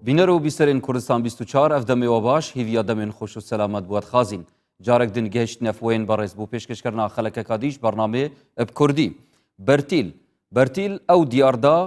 بینەر و بیسەرین کوردستان 24 ئەف دەمێوە باش هیویا دەمێن خۆش و سەلامەت بوات خازین جارێک دن گەشت نەفوێن بەڕێز بوو پێشکەشکردنا خەلەکە دیش بەرنامێ ئەب کوردی بەرتیل ئەو دیاردا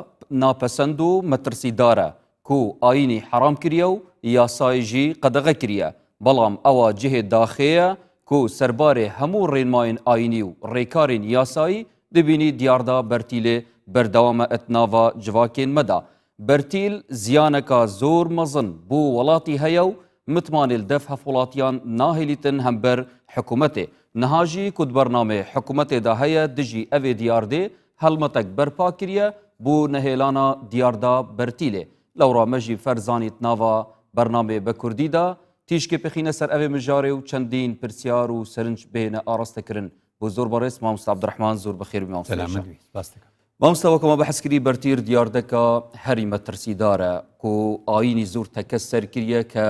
ناپەسەند و مەترسیدارە کو ئاینی حرام کریە و یاسای ژی قەدەغە کریە بەڵام ئەوە جهێ داخەیە کو سەربارێ هەموو ڕێنماین ئاینی و ڕێکارین یاسایی دبینی دیاردا بەرتیلێ بەردەوامە ئەتناڤە جڤاکێن مەدا بەرتیل زیانەکە زۆر مەزن بۆ وڵاتی هەیە و متمانێل دەف هەفوڵاتیان ناهێلیتن هەمبەر حکوومەتێ نەهاژی کود بەرنامێ حکوومەتێدا هەیە دژی ئەوێ دیاردێ هەڵمەتەک بەرپا کریە بۆ نەهێلانە دیاردا بەرتیلێ لەوڕا مەژی فەرزانیت ناوە بەرنامێ بە کوردیدا تیشکێ پخینە سەر ئەوێ مژارێ و چەندین پرسیار و سەرنج بێنە ئاڕاستەکردن بۆ زۆر بەڕێز مامۆستا عەبدوڕەحمان زۆر بەخێر مامۆستاوەکەمە بەحەسکری بەرتیر دیاردەکە هەری مەترسیدارە کو ئاینی زۆر تەکەس سەرکریە کە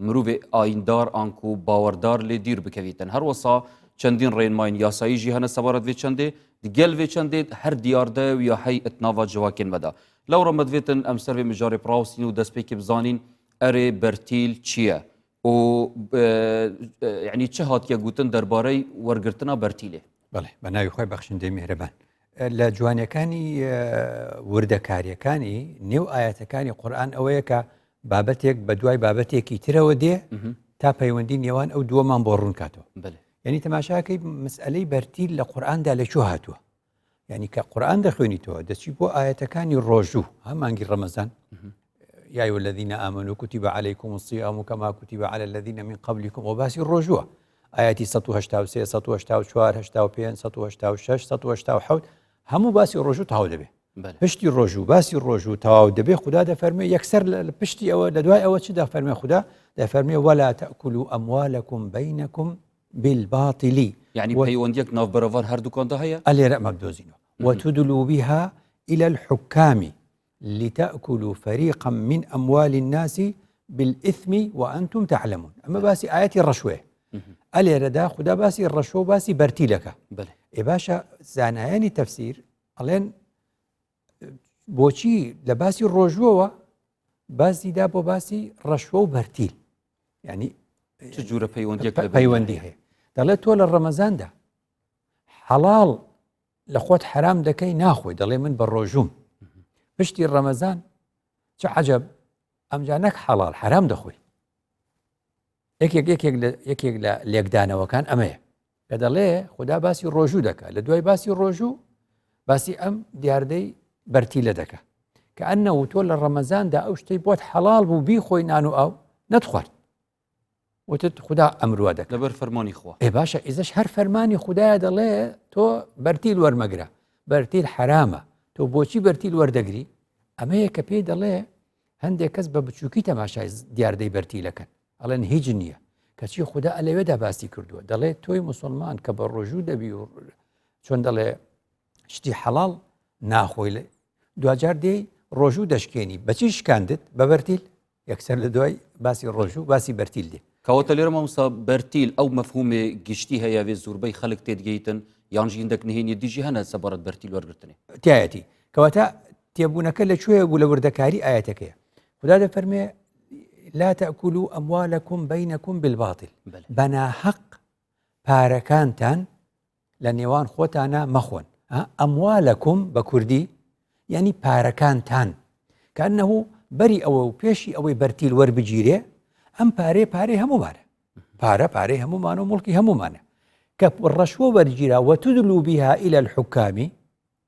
مرۆڤێ ئایندار ئانکو باوەڕدار لێ دیر بکەویتن هەروەسا چەندین ڕێنماین یاساییژی هەنە سەبارەت وێ چەندێ گەل وێ چەندێت هەر دیاردە و یا هەی ئەتناڤە جواکێن مەدا لەوڕە مەدوێتن ئەم سەروێ مژارێ پراوسین و دەستپێکی بزانین ئەرێ بەرتیل چییە و یعنی چه هاتیە گوتن دەربارەی وەرگرتنا بەرتیلێ بەڵێ بە ناوی خۆی بەخشندەی میهرەبان لە جوانیەکانی وردەکاریەکانی نێو ئاەتەکانی قورئان ئەوەیە کە بابەتێک بە دوای بابەتێکی ترەوە دێ تا پەیوەندی نێوان ئەو دووەمان بۆ ڕوون کاتەوە یعنی تەماشاکەی مسئلەی بەرتیل لە قورئاندا لەکوێ هاتووە یعنی کە قورئان دەخوێنیتەوە دەچی بۆ ئاەتەکانی ڕۆژوو هەمانگی ڕەمەزان يا أيها الذين آمنوا كتب عليكم الصيام كما كتب على الذين من قبلكم وباسي الرجوع آياتي 183 184 185 186 187 همو باسي الرجوع تهاو دبي پشتی الرجوع باسي الرجوع تهاو دبي خدا ده فرمي يكسر پشتی او لدواي او چه ده فرمي خدا ده فرمي ولا تأكلوا أموالكم بينكم بالباطل يعني بيونديك ناف برافار هر دوكان ده هيا اللي رأى مبدوزينه وتدلوا بها إلى الحكام لتأكلوا فريقا من أموال الناس بالإثم وأنتم تعلمون أما باسي آياتي الرشوة ألي ردا خدا باسي الرشوة باسي برتيلك إي باشا زانایانی تفسير ألين بوشي لباسي الرجوة باسي دابو باسي رشوة برتيل يعني تجورة بيوندي هي دلت طول الرمضان ده حلال لخوت حرام دكي ناخوي دلي من بالرجوم پشتی ڕەمەزان چه عجب ئەمجانەک حەڵال حرام دەخۆی یەکێک لە لێکدانەوەکان ئەمەیە کە دەڵێ خدا باسی ڕۆژوو دەکات لە دوای باسی ڕۆژوو باسی ئەم دیاردەی بەرتیلە دەکات کە ئەنەوە تۆ لە ڕەمەزاندا ئەو شتەی بۆت حەڵال بوو بیخۆی نان و ئاو نەتخوارد وتت خدا ئەمروە دەکات لەبەر فەرمانی خوا ئێ باشە ئیزەش هەر فەرمانی خدایە دەڵێ تۆ بەرتیل وەرمەگرە بەرتیل حرامە تۆ بۆچی بەرتیل وەردەگری ئەمەیە کە پێی دەڵێ هەندێک کەس بە بچووکی تەماشای دیاردەی بەرتیلەکەن ئەڵێن هیچ نییە کەچی خوددا ئەلەوێدا باسی کردووە دەڵێ تۆی موسڵمان کە بە ڕۆژوو دەبی و چۆن دەڵێ شتی حەڵال ناخۆی لێ دوجار دێی ڕۆژوو دەشکێنی بەچی شکاندت بە بەرتیل یەکسەر لە دوای باسی ڕۆژوو باسی بەرتیل دێ کەواتە لێرە مامۆستا بەرتیل ئەو مەفهومێ گشتی هەیە وێ زۆربەی خەڵک تێدگەیتن یان ژیندەك نهێنی دیژی هەنە سەبارەت بەرتیل وەرگرتنێ تایەتی کەواتە تێبوونەکە لەکوێ بوو لە وردەکاری ئاەتەکەیە خدا دەفەرمێ لا تأكلوا أموالكم بينكم بالباطل بەناحەق پارەکانتان لە نێوان خۆتانە مەخۆن ئەموالەکم بە کوردی یعنی پارەکانتان کەئەنەهوو بەری ئەوە و پێشی ئەوەی بەرتیل وەربگیرێ ئەم پارەی هەمومانە پارەی هەمومان و مڵکی هەمومانە کە ڕەشوە وەرگیرا وتدلوا بها إلى الحكام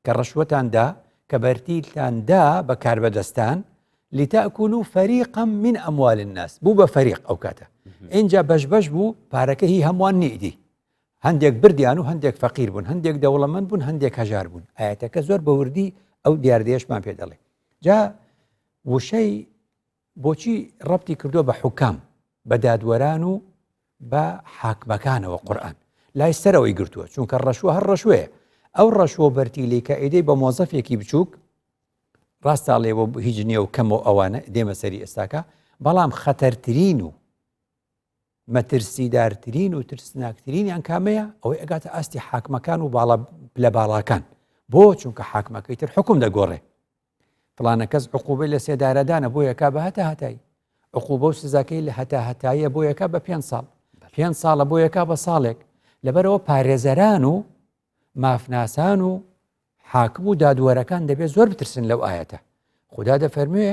کە ڕەشوەتاندا کە بەرتیلتاندا بەکاربەدەستان لتأكلوا فريقا من أموال الناس بوو بە فەریق ئەو کاتە اینجا بەش بوو پارەکە هی هەمووان نیئیدی هەندێک بردیان و هەندێک فەقیر بوون هەندێک دەوڵەمەند بوون هەندێک هەژار بوون ئاەتەکە زۆر بە وردی ئەو دیاردەیەشمان پێ دەڵێ جا وشەی بۆچی ڕەبتی کردووە بە حوکام بە دادوەران و بە حاکمەکانەوە قورئان لای سەرەوەی گرتووە چونکە ڕەشوە هەر ڕەشوەیە ئەو ڕەشوە بەرتیلەی کە ئیدەی بە مۆزەفێکی بچووک ڕاستاڵێەوە هیچ نییە و کەمەوە ئەوانە دێمە سەری ئێستاکە بەڵام خەتەرترین و مەترسیدارترین و ترسناکترینیان کامەیە ئەوەی ئەگاتە ئاستی حاکمەکان و لە باڵاکان بۆ چونکە حاکمەکەی تر حکم دەگۆڕێ فڵانە کەس عقوبەی لە سێدارەدانە بۆ یەکا بە هەتایی عقوبە و سزاکەی لە هەتاییە بۆ یەکا بە 5 ساڵ 5 ساڵە بۆ یەکا بە ساڵێک لەبەرەوە پارێزەران و مافناسان و حاکم و دادوەرەکان دەبێت زۆر بترسن لەو ئاەتە خدا دەفەرموێ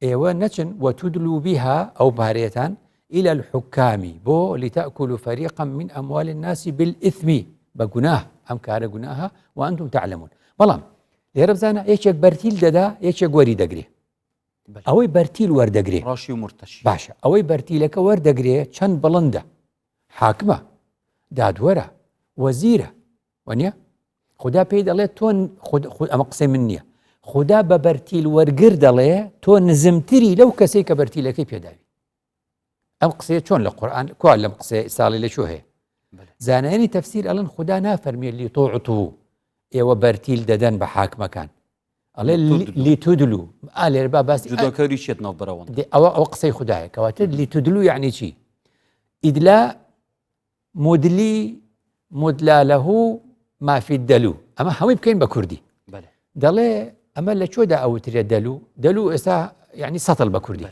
ئێوە نەچن وتدلوا بها ئەو پارێتان إلى الحكام بۆ لتأكلوا فريقا من أموال الناس بالإثم بگوناه ئەم کارە گوناهە وأنتم تعلمون بەڵام لێرە بزانە یەکێک بەرتیل دەدا یەکێک وەری دەگرێ ئەوەی بەرتیل وەردەگرێ ڕاشی و مرتەشی باشە ئەوەی بەرتیلەکە وەردەگرێ چەند بڵندە حاکمە دادوەرە وەزیرە وەنیە خدا پێی دەڵێت تۆ ئەمە قسەی من نییە خدا بە بەرتیل وەرگر دەڵێ تۆ نزمتری لەو کەسەی کە بەرتیلەکەی پێداوی ئەم قسەیە چۆن لە قورئان کوا لەم قسەی ساڵی لە چۆ هەیە زانایانی تەفسیر ئەڵێن خدا نافەرمێ لیتوعتو ئێوە بەرتیل دەدەن بە حاکمەکان ئەڵێ لیتودلو ئالێر با باسی جوداکاری چێت ناو بەراوەند ئەوە قسەی خدایە کەواتە لیتودلو یعنی چی ئیدلا مدلا لەه ما فی الدلو ئەمە هەمووی بکەین بە کوردی دەڵێ ئەمە لە چۆدا ئەوترێ دەلو ئێستا یعنی سەتڵ بە کوردی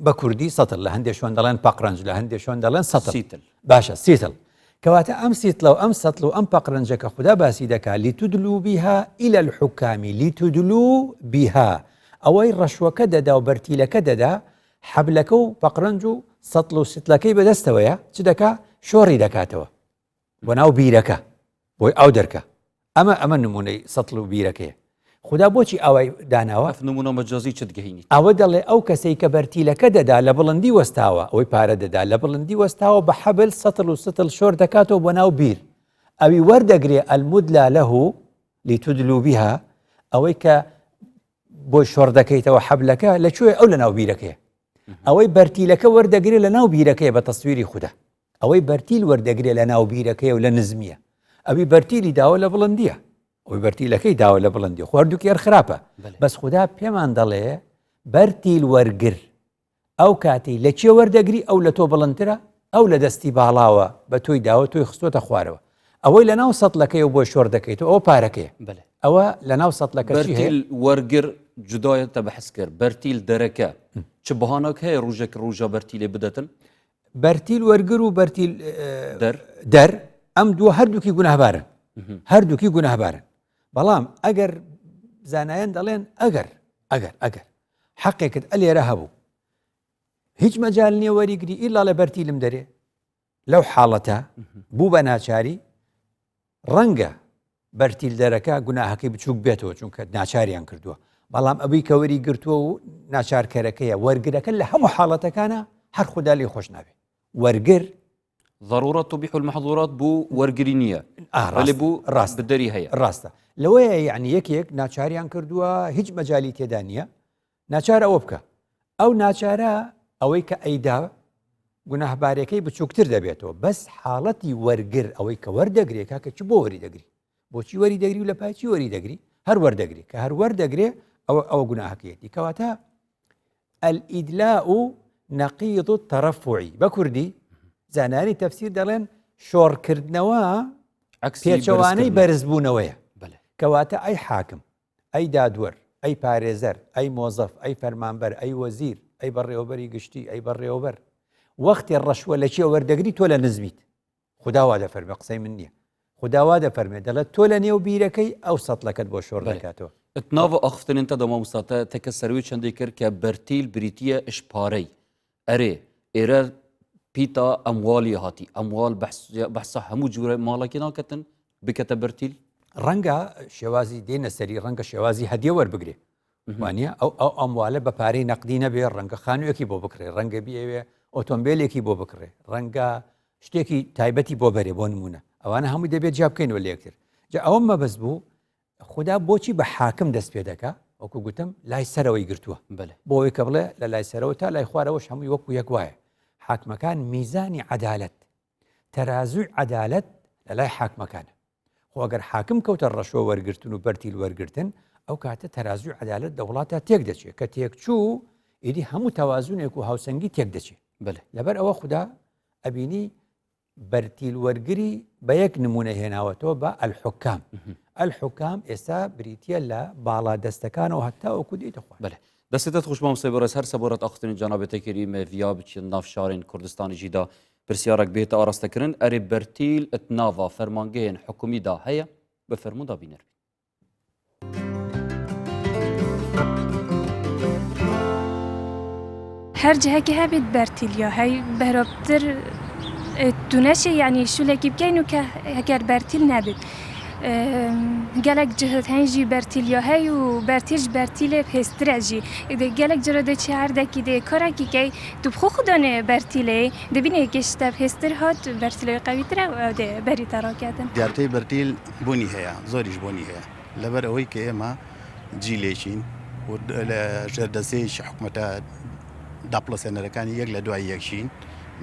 بە کوردی سەتڵ لە هەندێک شوێن دەڵێن پەقرەنج لە هەندێک شوێن دەڵێن سەتڵ باشە سیتڵ کەواتە ئەم سیتڵە و ئەم سەتڵ و ئەم پەقرەنجەکە خدا باسی دەکات لیتودلو بها إلى الحكام لیتودلو بها ئەوەی ڕەشوەکە دەدا و بەرتیلەکە دەدا حەبلەکە و پەقرەنج و سەتڵ و سیتڵەکەی بەدەستەوەیە چ دەکا شۆڕی دەکاتەوە بۆ ناو بیرەکە بۆی ئەو دەرکە ئەمە نمونەی سەتڵ و بیرەکەیە خدا بۆچی ئەوەی داناوە نمونە مەجازی چت گەهینی ئەوە دەڵێ ئەو کەسەی کە بەرتیلەکە دەدا لە بڵندی وەستاوە ئەوەی پارە دەدا لە بڵندی وەستاوە بە حەبل سەتڵ و ستڵ شۆر دەکاتەوە بۆ ناو بیر ئەوی وەردەگرێ المدلا لەه لیتودلو بها ئەوەی کە بۆی شۆڕ دەکەیتەوە حەبلەکە لەکوێ ئەو لە ناو بیرەکەیە ئەوەی بەرتیلەکە وەردەگرێ لە ناو بیرەکەیە بە تەسویری خوددا ئەوەی بەرتیل وەردەگرێ لە ناو بیرەکەیە و لە نزمیە ئەوی بەرتیلی داوە لە بڵندیە ئەوی بەرتیلەکەی داوە لە بڵندی خواردووکی خراپە بەس خدا پێمان دەڵێ بەرتیل وەرگر ئەو کاتی لە چێ وەردەگری ئەو لە تۆ بڵندترە ئەو لە دەستی باڵاوە بە تۆی داوە تۆی خستۆتە خوارەوە ئەوەی لە ناو سەتڵەکەی و بۆ شۆڕ دەکەیتەوە ئەو پارەکەیە ئەوە لە ناو سەتڵەکە بەرتیل وەرگر جودایەتە بەحس کرد بەرتیل دەرەکە چ بەهانەک هەیە ڕوژێک ڕوژە بەرتیلێ بدەتن بەرتیل وەرگر و بەرتیل دەر ئەم دووە هەردووکی گوناهبارن هەردووکی گوناهبارن بەڵام ئەگەر زانایان دەڵێن ئەگەر حەقێکت ئەلێرە هەبوو هیچ مەجال نییە وەریگری ئیلا لە بەرتیلم دەرێ لەو حاڵەتە بوو بە ناچاری ڕەنگە بەرتیل دەرەکە گوناهەکەی بچووک بێتەوە چونکە ناچاریان کردووە بەڵام ئەوەی کە وەری گرتووە و ناچارکەرەکەیە وەرگرەکە لە هەموو حاڵەتەکانە هەر خوددا لێ خۆش نابێت وەرگر ضرورة تبيح المحظورات بو وەرگری نییە بەڵێ بوو ڕاست بدەری هەیە ڕاستە لەوەیە یعنی یەکێک ناچاریان کردووە هیچ مەجای تێدا نییە ناچار ئەوە بکە ئەو ناچارە ئەوەی کە ئەیدا گوناهبارەکەی بچووکتر دەبێتەوە بەس حاڵەتی وەرگر ئەوەی کە وەردەگرێت کاکە چ بۆ وەری دەگری بۆچی وەری دەگری و لە پایچی وەری دەگری هەر وەردەگری کە هەر وەردەگرێ ئەوە گوناهەکەیەتی کەواتە الئیدلاء نەقیض التەرەفعی بە کوردی زانانی تەفسیر دەڵێن شۆڕکردنەوە پێچەوانەی بەرزبوونەوەیە کەواتە ئەی حاکم ئەی دادوەر ئەی پارێزەر ئەی مۆزەف ئەی فەرمانبەر ئەی وەزیر ئەی بەڕێوەبەری گشتی ئەی بەڕێوەبەر وەختی ڕەشوە لە چێ وەردەگری تۆ لە نزمیت خدا وا دەفەرمێ قسەی من نییە خدا وا دەفەرمێ دەڵێت تۆ لە نێو بیرەکەی ئەو سەتڵەکەت بۆ شۆڕ دەکاتەوە اتناوە ئەخفتنن تا دەمامۆستاتە تەکە سەروی چەندێک کرد کە بەرتیل بریتیە ئشپارەی ئەرێ ئێرە پیتا ئەموالی هاتی ئەموال بەحسا هەموو جوورە ماڵێکی ناکەتن بکەتە بەرتیل ڕەنگە شێوازی دێنە سەری ڕەنگە شێوازی هەدیە وەربگرێ وانە ئەو ئەموالە بە پارەی نەقدی نەبێ ڕەنگە خانوویەکی بۆ بکڕێ ڕەنگە بیەوێ ئۆتۆمبیلێکی بۆ بکڕێ ڕەنگە شتێکی تایبەتی بۆ بەرێ بۆ نمونە ئەوانە هەموو دەبێت جا بکەینەوە لە یەکتر جا ئەوە مەبەست بوو خدا بۆچی بە حاکم دەست پێ دەکا وەکو گوتم لای سەرەوەی گرتووە بۆ ئەوەی کە بڵێ لە لای سەرەوە تا لای خوارەوەش هەمووی وەکو یەک وایە حاکمەکان میزانی عەدالەت تەرازوی عەدالەت لە لای حاکمەکانە خۆ ئەگەر حاکم کەوتە ڕەشوە وەرگرتن و بەرتیل وەرگرتن ئەو کاتە تەرازوی عەدالەت دە وڵاتە تێک دەچێت کە تێکچوو ئیدی هەموو تەوازونێک و هاوسەنگی تێک دەچێت لەبەر ئەوە خدا ئەبینی بەرتیل وەرگری بە یەک نمونە هێناوەتەوە بە الحکام. الحکام ئێستا بریتە لە باڵا دەستەکانەوە هەتا وەکو دیتە خوارد. بله دەستێتت خوشمامۆستا بەڕێز هەر سەبارەت ئاختنی جانابێتێکیری مێڤیا بچین ناف شارین کوردستانی جیدا پرسیارێک بێتە ئاراستەکردن ئەرێ بەرتیل ئەت ناڤا فەرمانگەیەن حکومیدا هەیە بە فەرموودا بینەر. هر جهة هبت برتيليا هاي بهربتر تونشي يعني شو لكي بكينو كهكر برتيل نبت قالك جهة هنجي برتيليا هاي وبرتيج برتيلة بهستراجي إذا قالك جرده شهر دا كده كاراكي كي تبخو خدانه برتيلة دبينه كشتا بهستر هات برتيلة قوي ترى أو ده بري تراكاتن دیارتەی بەرتیل بوونی هەیە زۆریش بوونی هەیە لەبەر ئەوەی کە ئێمە جیلێکین و لە ژێردەسێکی حکوومەتە داپڵەسێنەرەکانی یەک لە دوای یەکشین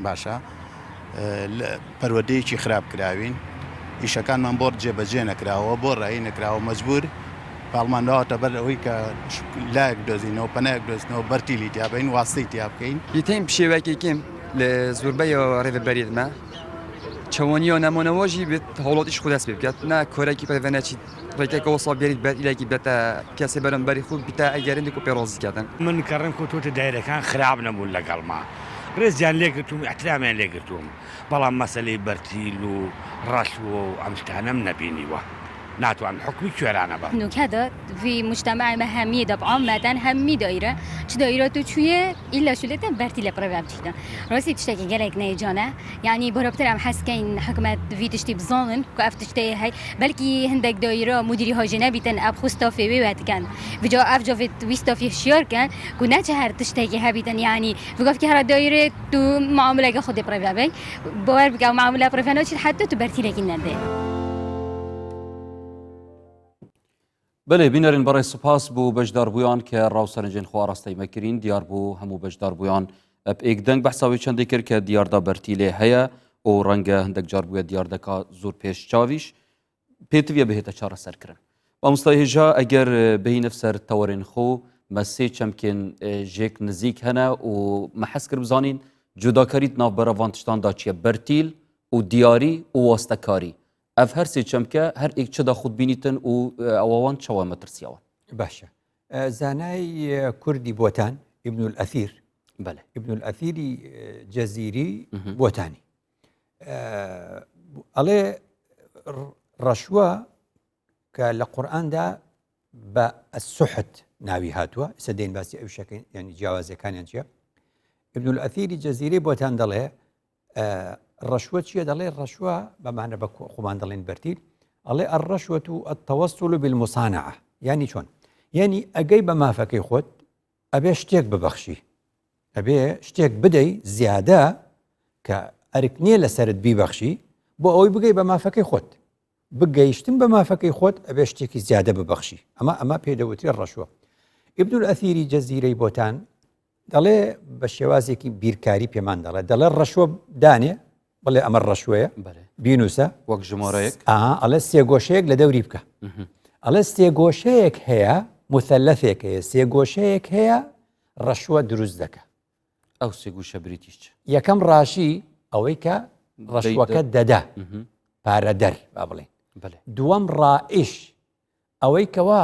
باشە پەروەردەیەکی خراپ کراوین ئیشەکانمان بۆ جێبەجێ نەکراوە بۆ ڕایی نەکراوە مەجبور پاڵمانراوەتە بەر ئەوەی کە لایەک دۆزینەوە پەنایەک دۆزینەوە بەرتیلی تیابین واستەی تیا بکەین یتیم پشێوەکێکیم لە زۆربەیەوە ڕێڤەبەریتمە چەوەنی و نەمونەوەژی بێت هەوڵەتیش خوددەست پێ بکات نا کۆرەکی پەرڤەنەچی ڕێکێکەوە سا بێریت بێت ئیلاکی بێتە کەسێ بەرەمبەری خوب بیتە ئەگەرێنێک و پێڕۆزیکاتن من کەڕم کۆتۆتە دایرەکان خراپ نەبوون لەگەڵما ڕێزیان لێگرتوم احترامیان لێگرتوم بەڵام مەسەلەی بەرتیل و ڕەشوە و ئەم شتانەم نەبینیوە ناتوان حکمی کوێرانە بە إنه كذا في مجتمع مهمية طبعا مثلا همي دايرة شو دايرة توشية إلا شو لتن برتي لبرة بتشتن راسي تشتكي جالك نيجانا يعني بربتر عم حس كين حكمة في تشتي بظالم كأف تشتي هاي بلكي هندك دايرة مديري هاجنا بيتن أب خستا في وقت كان بجا أف جافت ويستا في شيار كان كنا شهر تشتكي هابيتن يعني بقف كي هر دايرة تو معاملة خود برة بي باور بقى معاملة برة نوتش حتى تبرتي لكن نده بله بینەرین بەڕێ سوپاس بوو بەشداربوویان کە ڕاوسەرنجین خۆ ئاراستەی مەکرین دیار بوو هەموو بەشداربوویان ئەپ ئێکدەنگ بەحساوی چەندێک کرد کە دیاردا بەرتیلێ هەیە و ڕەنگە هەندێک جار بووە دیار دەکا زۆر پێش چاویش پێتویە بهێتە چارەسەرکردن. مامۆستای هێژا ئەگەر بهینە سەر تەوەرێن خۆ مەسێ چەمکێن ژێک نزیک هەنە و مەحەز کرد بزانین جوداکاریت ناوبەرە ڤانتشتاندا چییە بەرتیل و دیاری و واستەکاری ئەف هەر سێ چەمکە هەر ئێک چدا خود بینیتن و ئەوەوان چاوە مەترسیەوە. باشە زانای کوردی بۆتان ئیبن الئەثیر بله ئیبن الئەثیری جەزیری بۆتانی ئەڵێ ڕەشوە کە لە قورئاندا بە ئەسوحت ناوی هاتووە ئێستا دێین باسی ئەو شەکەین یعنی جیاوازەکانیان چییە ئیبن الئەثیری جەزیری بۆتان دەڵێ ڕەشوە چییە دەڵێ ڕەشوە بەمانە بە خۆمان دەڵێن بەرتیل ئەڵێ الرەشوة التەوەسل بالمصانعة یعنی چۆن یعنی ئەگەی بە مافەکەی خۆت ئەبێ شتێک ببەخشی ئەبێ شتێک بدەی زیادە کە ئەرک نییە لەسەرت بیبەخشی بۆ ئەوەی بگەی بە مافەکەی خۆت بگەیشتن بە مافەکەی خۆت ئەبێ شتێکی زیادە ببەخشی ئەمە پێدەوتری ڕەشوە. ئیبن الئەثیری جەزیرەی بۆتان دەڵێ بە شێوازێکی بیرکاری پێمان دەڵێ ڕەشوە دانێ بڵێ ئەمە ڕەشوەیە بینوسە وەک ژمارەیەک ئەڵێ سێگۆشەیەک لە دەوری بکە ئەڵێ سێگۆشەیەک هەیە مثلەثێک هەیە سێگۆشەیەک هەیە ڕەشوە دروست دەکە ئەو سێگوشە بریتیش یەکەم ڕاشی ئەوەی کە ڕەشوەکە دەدا پارە دەر با بڵێ دووەم ڕائش ئەوەی کەوا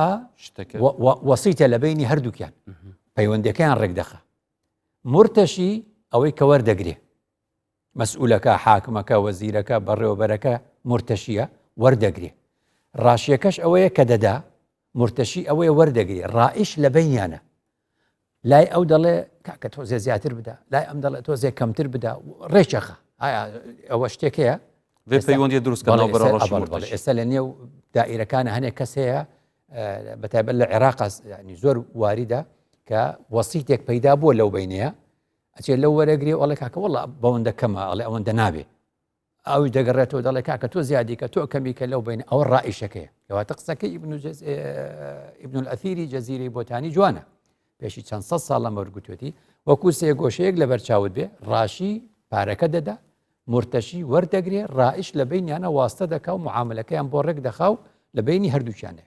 وەسیتە لە بینی هەردووکیان پەیوەندەکەیان ڕێک دەخە مرتەشی ئەوەی کە وەردەگرێ مەسئولەکە حاکمەکە وەزیرەکە بەڕێوەبەرەکە مرتەشیە وەردەگرێ ڕاشیەکەش ئەوەیە کە دەدا مرتەشی ئەوەیە وەردەگرێ ڕائش لە بینیانە لای ئەو دەڵێ کاکە تۆزێ زیاتر بدە لای ئەم دەڵێ تۆزێ کەمتر بدە ڕێچەخە ئەوە شتێکەیە پەیوەندی دروستکردنەوە بەرە ڕەشی مرتەشی ئێستا لە نێو دائیرەکانە هەنێک کەس هەیە بەتایبەت لە عێراق زۆر واریدە کە وەسیتێک پەیدا بووە لەو بینەیە ئەچێ لەو وەرەگری ئەڵێ کاکە وەڵا بەوەندە کەمە ئەڵێ ئەوەندە نابێ ئەوی دەگەڕێتەوە دەڵێ کاکە تۆ زیادی کە تۆ کەمی کە لەو بین ئەوە ڕائشەکەیە کەواتە قسەکەی ئیبن الئەثیری جەزیرەی بۆتانی جوانە پێشی چەند سەد ساڵ لەمە وەرگوتوێتی وەکو سێگۆشەیەک لە بەرچاوت بێ ڕاشی پارەکە دەدا مرتەشی وەردەگرێ ڕائش لە بینیانە واستە دەکا و معاملەکەیان بۆ ڕێک دەخا و لە بینی هەردووچیانێ.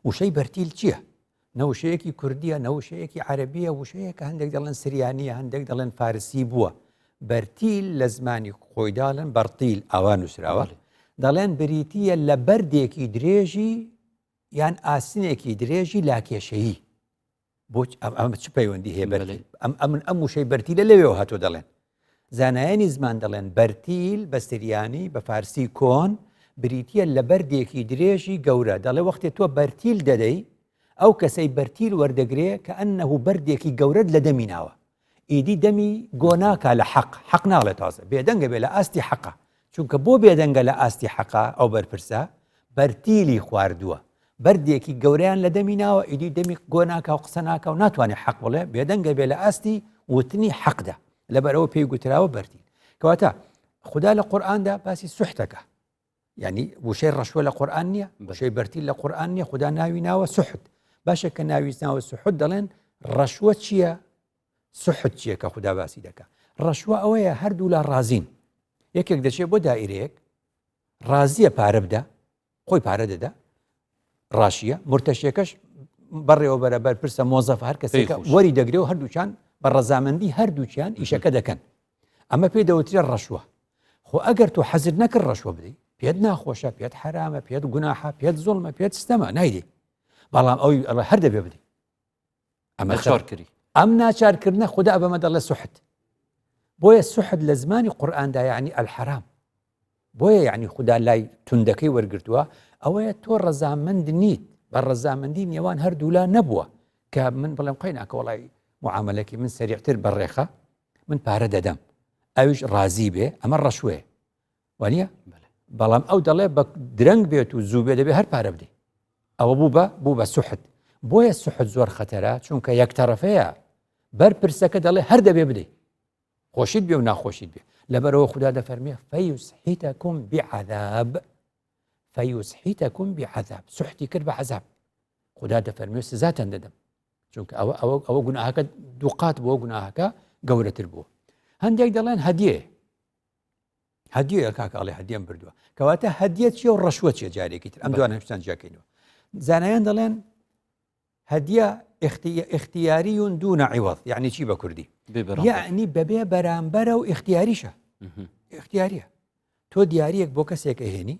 وشەی بەرتیل چییە؟ نەوشەیەکی کوردیە نەوشەیەکی عەرەبیە وشەیە کە هەندێک دەڵێن سریانیە هەندێک دەڵێن فارسی بووە بەرتیل لە زمانی خۆیداڵن بەرتیل ئاوا نووسراوە دەڵێن بریتیە لە بەردێکی درێژی یان ئاسنێکی درێژی لاکێشەیی بۆ ئەمە چ پەیوەندی هەیە بەرتیل ئەم وشەی بەرتیلە لەوێەوە هاتۆ دەڵێن زانایانی زمان دەڵێن بەرتیل بە سریانی بە فارسی کۆن بریتیە لە بەردێکی درێژی گەورە دەڵێ وەختێ تۆ بەرتیل دەدەی ئەو کەسەی بەرتیل وەردەگرێ کە ئەنەهوو بەردێکی گەورەت لە دەمی ناوە ئیدی دەمی گۆناکە لە حەق ناڵێت تازە بێدەنگە بێ لە ئاستی حەقە چونکە بۆ بێدەنگە لە ئاستی حەقا ئەو بەرپرسە بەرتیلی خواردووە بەردێکی گەوریان لە دەمی ناوە ئیدی دەمی گۆناکە و قسە ناکە و ناتوانێت حەق بڵێ بێدەنگە بێ لە ئاستی وتنی حەقدا لەبەرەوە پێی گوتراوە بەرتیل کەواتە خوددا لە قورئاندا باسی سوحتەکە یعنی وشەی ڕەشوە لە قورئان نییە وشەی بەرتیل لە قورئان نییە خوددا ناوی ناوە سوحت باشە کە ناوی ناوە سوحت دەڵێن ڕەشوە چییە سوحت چییە کە خوددا باسی دەکات ڕەشوە ئەوەیە هەردوو لە ڕازین یەکێک دەچێت بۆ دائیرەیەک ڕازیە پارە بدە خۆی پارە دەدا ڕاشیە مرتەشیەکەش بەڕێوە بەرەبەر پرسە مۆزەف هەر کەسێکە وەری دەگرێ و هەردووچان بە ڕەزامەندی هەردووچیان ئیشەکە دەکەن ئەمە پێی دەوترێت ڕەشوە خۆ ئەگەر تۆ حەزت نەکرد ڕەشوە بدەیت پێت ناخۆشە پێت حرامە پێت گوناحە پێت زوڵمە پێت ستەمە نایدی بەڵام ئەوی ئەڵە هەر دەبێ بدەیت ئەمە چارکردی ئەم ناچارکردنە خوددا بەمە دەڵێ سوحت بۆیە سوحت لە زمانی قورئاندا یعنی الحرام بۆیە یعنی خوددا لای توندەکەی وەرگرتووە ئەوەیە تۆ ڕەزامەند نیت بە ڕەزامەندی نێوان هەردوولا نەبووە کە من بڵێم قەیناکە وەڵی معاملەکی من سەریعتر بەڕێخە من پارە دەدەم ئەویش ڕازی بێ ئەمە ڕەشوێ وانە بەڵام ئەو دەڵێ بە درەنگ بێت و زوو بێ دەبێ هەر پارە بدەی ئەوە بوو بە سوحت بۆیە سوحت زۆر خەتەرە چونکە یەکتەرەفەیە بەرپرسەکە دەڵێ هەر دەبێ بدەی خۆشیت بێ و ناخۆشیت بێ لەبەرەوە خوددا دەفەرمێ فەیوسحیتەکم بعەذاب فەیوسحیتەکم بعەذاب سوحتی کرد بە عەذاب خوددا دەفەرمێ سزاتان دەدەم چونکە ئەوە گوناهەکە دووقات بۆ گوناهەکە گەورەتر بووە هەندێک دەڵێن هەدیە کاکاڵێ هەدیەم بردووە کەواتە هەدیە چیە و ڕەشوە چیە جارێکی تر ئەم دوانە هەشتان جاکەینەوە زانایان دەڵێن هەدیە اختیاری و دوونە عیوەض یعنی چی بە کوردی یعنی بەبێ بەرامبەرە و اختیاریشە اختیاریە تۆ دیارەک بۆ کەسێک ئەهێنی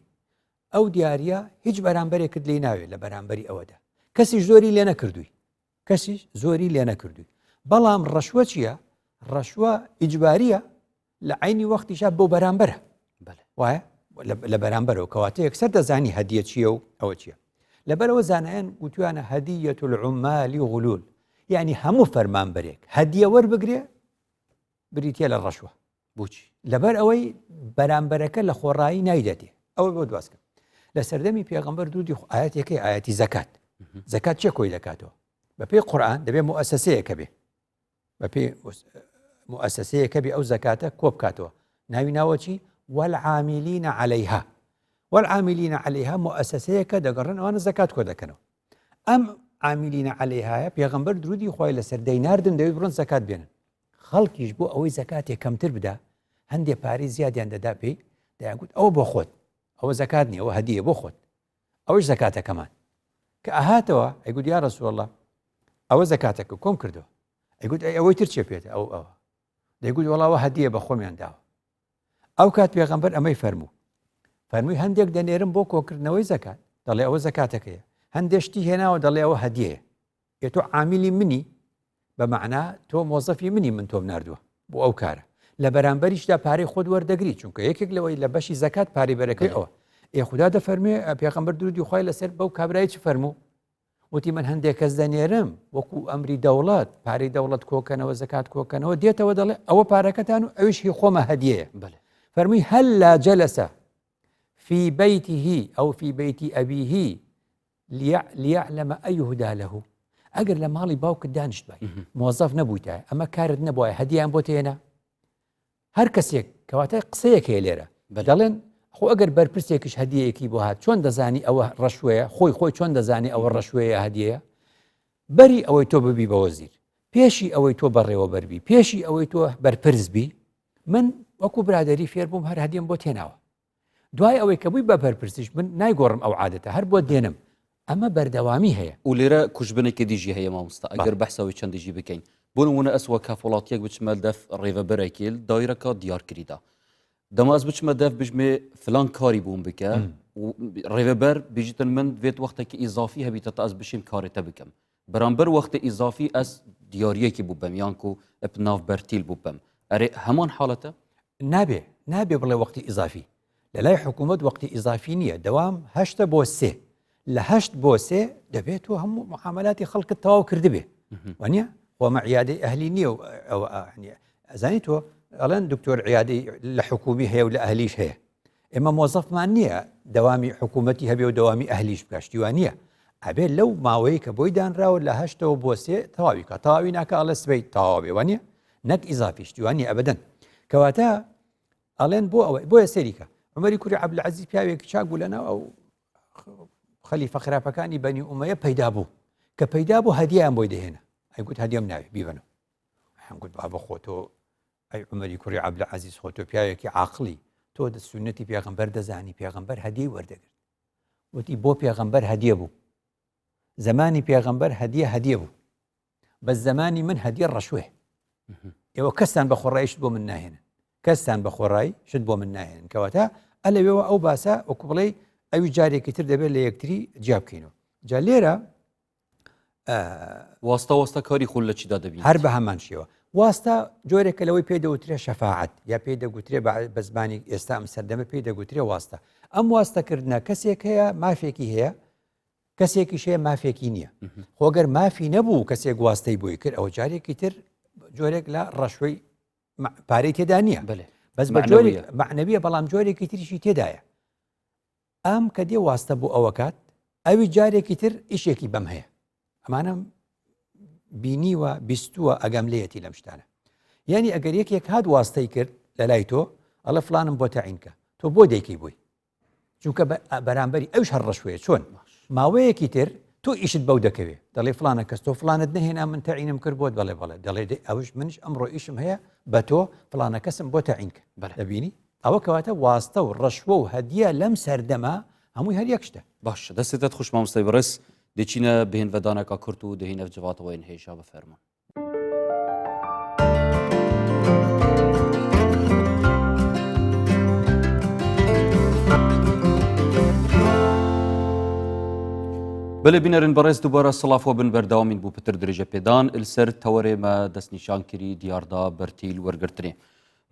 ئەو دیارە هیچ بەرامبەرێکت لێ ناوێت لە بەرامبەری ئەوەدا کەسیش زۆری لێ نەکردووی کەسیش زۆری لێ نەکردووی بەڵام ڕەشوە چییە ڕەشوە ئیجباریە لە عینی وەختیشە بۆ بەرامبەرە وایە لە بەرامبەرەوە کەواتە یەکسەر دەزانی هەدیە چییە و ئەوە چییە لەبەرەوە زانایان گوتوانە هەدیەت العمالی غولول یعنی هەموو فەرمانبەرێک هەدیە وەربگرێ بریتیە لە ڕەشوە بچی لەبەر ئەوەی بەرامبەرەکە لە خۆڕایی نایدەتێ ئەوە بۆ دواسکە لە سەردەمی پێغەمبەر دوودی ئاەتێکی ئاەتی زەکات زەکات چێ کۆی دەکاتەوە بە پێی قورئان دەبێت مؤسسەیەکە بێ بە پێی مؤسسەیەکە بێ ئەو زەکاتە کۆ بکاتەوە ناوی ناوە چی والعاملین عەلەیها والعاملین عەلەیها مؤسسەیەکە دەگەڕن ئەوانە زەکات کۆ دەکەنەوە ئەم عاملین عەلەیهایە پێغەمبەر درودی خۆی لەسەر دەیناردن دەوێت بڕۆن زەکات بێنن خەڵکیش بۆ ئەوەی زەکاتێک کەمتر بدا هەندێک پارەی زیادیان دەدا پێی دەیانگوت ئەوە بۆ خۆت ئەوە زەکات نییە ئەوە هەدیە بۆ خۆت ئەوەش زەکاتەکەمان کە ئاهاتەوە ئەیگوت یا ڕەسوڵڵڵە ئەوە زەکاتەکە کۆم کردەوە ئەیگوت ئەوەی تر چێ پێێتە ئەوە دەیگوت وەڵاوە هەدیە بە خۆمیان داوە ئەو کات پێغەمبەر ئەمەی فەرمووی هەندێک دەنێرم بۆ کۆکردنەوەی زەکات دەڵێ ئەوە زەکاتەکەیە هەندێشتی هێناوە دەڵێ ئەوە هەدیەیە تۆ عامیلی منی بە معنا تۆ مۆزەفی منی من تۆم ناردووە بۆ ئەو کارە لە بەرامبەریشدا پارەی خۆت وەردەگری چونکە یەکێک لەوەی لە بەشی زەکات پارەی بەرەکەی ئەوە خوددا دەفەرمێ پێغەمبەر درودی خۆی لەسەر بەو کابرای چ فەرموو وتی من هەندێک کەس دەنێرم وەکو ئەمری دەوڵەت پارەی دەوڵەت کۆکەنەوە زەکات کۆکەنەوە دێتەوە دەڵێ ئەوە پارەکەتان و ئەویش هی خۆمە هەدیەیە فەرمووی هەللا جەلەسە في بيته أو في بيت أبيه ليعلم أيهدى له ئەگەر لە ماڵی باوکت دانیشت بای مۆزەف نەبوویتە ئەمە کارت نەبووە هەدیان بۆ تێنە هەر کەسێک کەواتە قسەیەک هەیە لێرە دەڵێن خۆ ئەگەر بەرپرسێکیش هەدیەیەکی بۆ هات چۆن دەزانی ئەوە ڕەشوەیە خۆی چۆن دەزانی ئەوە ڕەشوەیە هەدیەیە بەری ئەوەی تۆ ببی بە وەزیر پێشی ئەوەی تۆ بەڕێوە بەربی پێشی ئەوەی تۆ بەرپرس بی من وەکو برادری فێر بووم هەر هەدیەم بۆ تێناوە دوای ئەوەی کە بووی بە بەرپرسیش من نایگۆڕم ئەو عادەتە هەر بۆ دێنم ئەمە بەردەوامی هەیە و لێرە کوژبنێکی دیژی هەیە مامۆستا ئەگەر بەحسەوەی چەندیژی بکەین بۆ نمونە ئەس وە کافۆڵاتیەک بچمە دەف ڕێڤەبەرێکیل دایرەکە دیار کردیدا دەما ئەس بچمە دەف بژمێ فلان کاری بووم بکە ڕێڤەبەر بیژتن من دوێت وەختێکی ئیزافی هەبیتە تا ئەس بشیم کارێتە بکەم بەرامبەر وەختە ئیزافی ئەس دیارەکی بوو بەم یان و ئەپ ناو بەرتیل بوو بەم ئەرێ هەمان حاڵەتە نابێ بڵێ وەختی ئیزافی لە لای حکوومەت وەختی ئیزافی نییە دەوام 8 بۆ 3 لە 8 بۆ 3 دەبێت و هەموو معاملاتی خەڵکت تەواو کردبێ وانە وەمە عیادەی ئەهلی نییە ئەزانی تۆ ئەڵێن دکتۆر عیادەی لە حکومی هەیە و لە ئەهلیش هەیە ئێمە مۆزەفمان نییە دەوامی حکوومەتی هەبێ و دەوامی ئەهلیش بکەشتیوان نییە ئەبێت لەو ماوەیە کە بۆی دانراوە لە 8 بۆ 3 تەواوی کە تەواوی ناکە ئەڵە سبەی تەواوێ وانە نەک ئیزافیشتیوانی ئەبەدەن کەواتە ئەڵێن بۆ ئەوەی بۆیە سەریکە عومەری کوڕی عەبدولعەزیز پیاوێکی چاک بوو لەناو ئەو خەلیفە خراپەکانی بەنی ئومەیە پەیدا بوو کە پەیدا بوو هەدیەیان بۆی دەهێنا ئەیگوت هەدیەم ناوێ بیبەنەوە هەمگوت بابە خۆتۆ ئەی عومەری کوڕی عەبدولعەزیز خۆتۆ پیاوێکی عاقڵی تۆ سونەتی پێغەمبەر دەزانی پێغەمبەر هەدیەی وەردەگرت وتی بۆ پێغەمبەر هەدیە بوو زمانی پێغەمبەر هەدیە بوو بە زمانی من هەدیە ڕەشوێ ئێوە کەستان بە خۆڕاییشت بۆ من ناهێنن کەستان بە خۆڕایی شت بۆ من ناهێنن کەواتە ئەلەوێەوە ئەو باسە وەکو بڵێ ئەوی جارێکی تر دەبێت لە یەکتری جیا بکەینەوە جا لێرە واستە کاری خۆل لە چیدا دەبین هەر بە هەمان شێوە واستە جۆرێکە لەوەی پێدەوترێ شەفاعەت یا پێدەگوترێ بە زمانی ئێستا ئەم سەردەمە پێدەگوترێ واستە ئەم واستەکردنە کەسێک هەیە مافێکی هەیە کەسێکی شەیە مافێکی نییە خۆگەر مافی نەبوو کەسێک واستەی بۆی کرد ئەوە جارێکی تر جۆرێک لە ڕەشوەی پارەی تێدا نییە بەس بە جۆرێک معنەویە بەڵام جۆرێکی تریشی تێدایە ئەم کە دێ واستە بوو ئەوە کات ئەوی جارێکی تر ئیشێکی بەم هەیە ئەمانە بینیوە بیستووە ئەگەم لێتی لەم شتانە یعنی ئەگەر یەکێک هات واستەی کرد لە لای تۆ ئەڵە فلانم بۆ تەعینکە تۆ بۆ دەیکەی بووی چونکە بەرامبەری ئەوش هەر ڕەشوەیە چۆن ماوەیەکی تر تۆ ئیشت بەو دەکەوێت دەڵێ فلانە کەس تۆ فلانت نهێنا من تەعینم کرد بۆت بەڵێ دەڵێ ئەوش منش ئەمڕۆ ئیشم هەیە بە تۆ فلانە کەسم بۆ تەعینکە دەبینی ئەوە کەواتە واستە و ڕەشوە و هەدیە لەم سەردەما هەمووی هەر یەک شتە باش دەستێتت خوش مامۆستای بەڕێز دەچینە بهێنڤەدانێکا کورت و دەهینە جواتەوەی هێشا بە فەرمان بەێ بینەرن بەڕێز دووبارە سڵافۆ بن بەرداوامین بوو پتر درێژە پێدان ئلسەر تەوەرێمە دەستنیشان کردی دیاردا بەرتیل وەرگرتنێ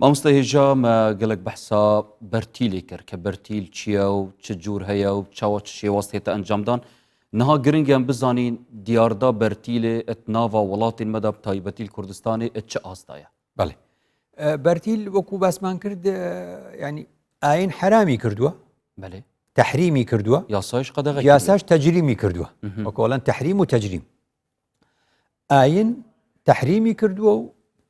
مامۆستا هێژا مە گەلک بەحسا بەرتیلێ کرد کە بەرتیل چییە و چ جوور هەیە و چاوە شێوەست هێتە ئەنجامدان نها گرنگیان بزانین دیاردا بەرتیلێ ئەت ناوا وڵاتین مەدا تایبەتیل کوردستانی ئەت چه ئاستایە بەڵێ بەرتیل وەکو باسمان کرد ینی ئاین حرامی کردووە بەێ تحریمی کردووە یاساش تەجریمی کردووە وەکۆڵەن تحریم و تەجریم ئاین تحریمی کردووە و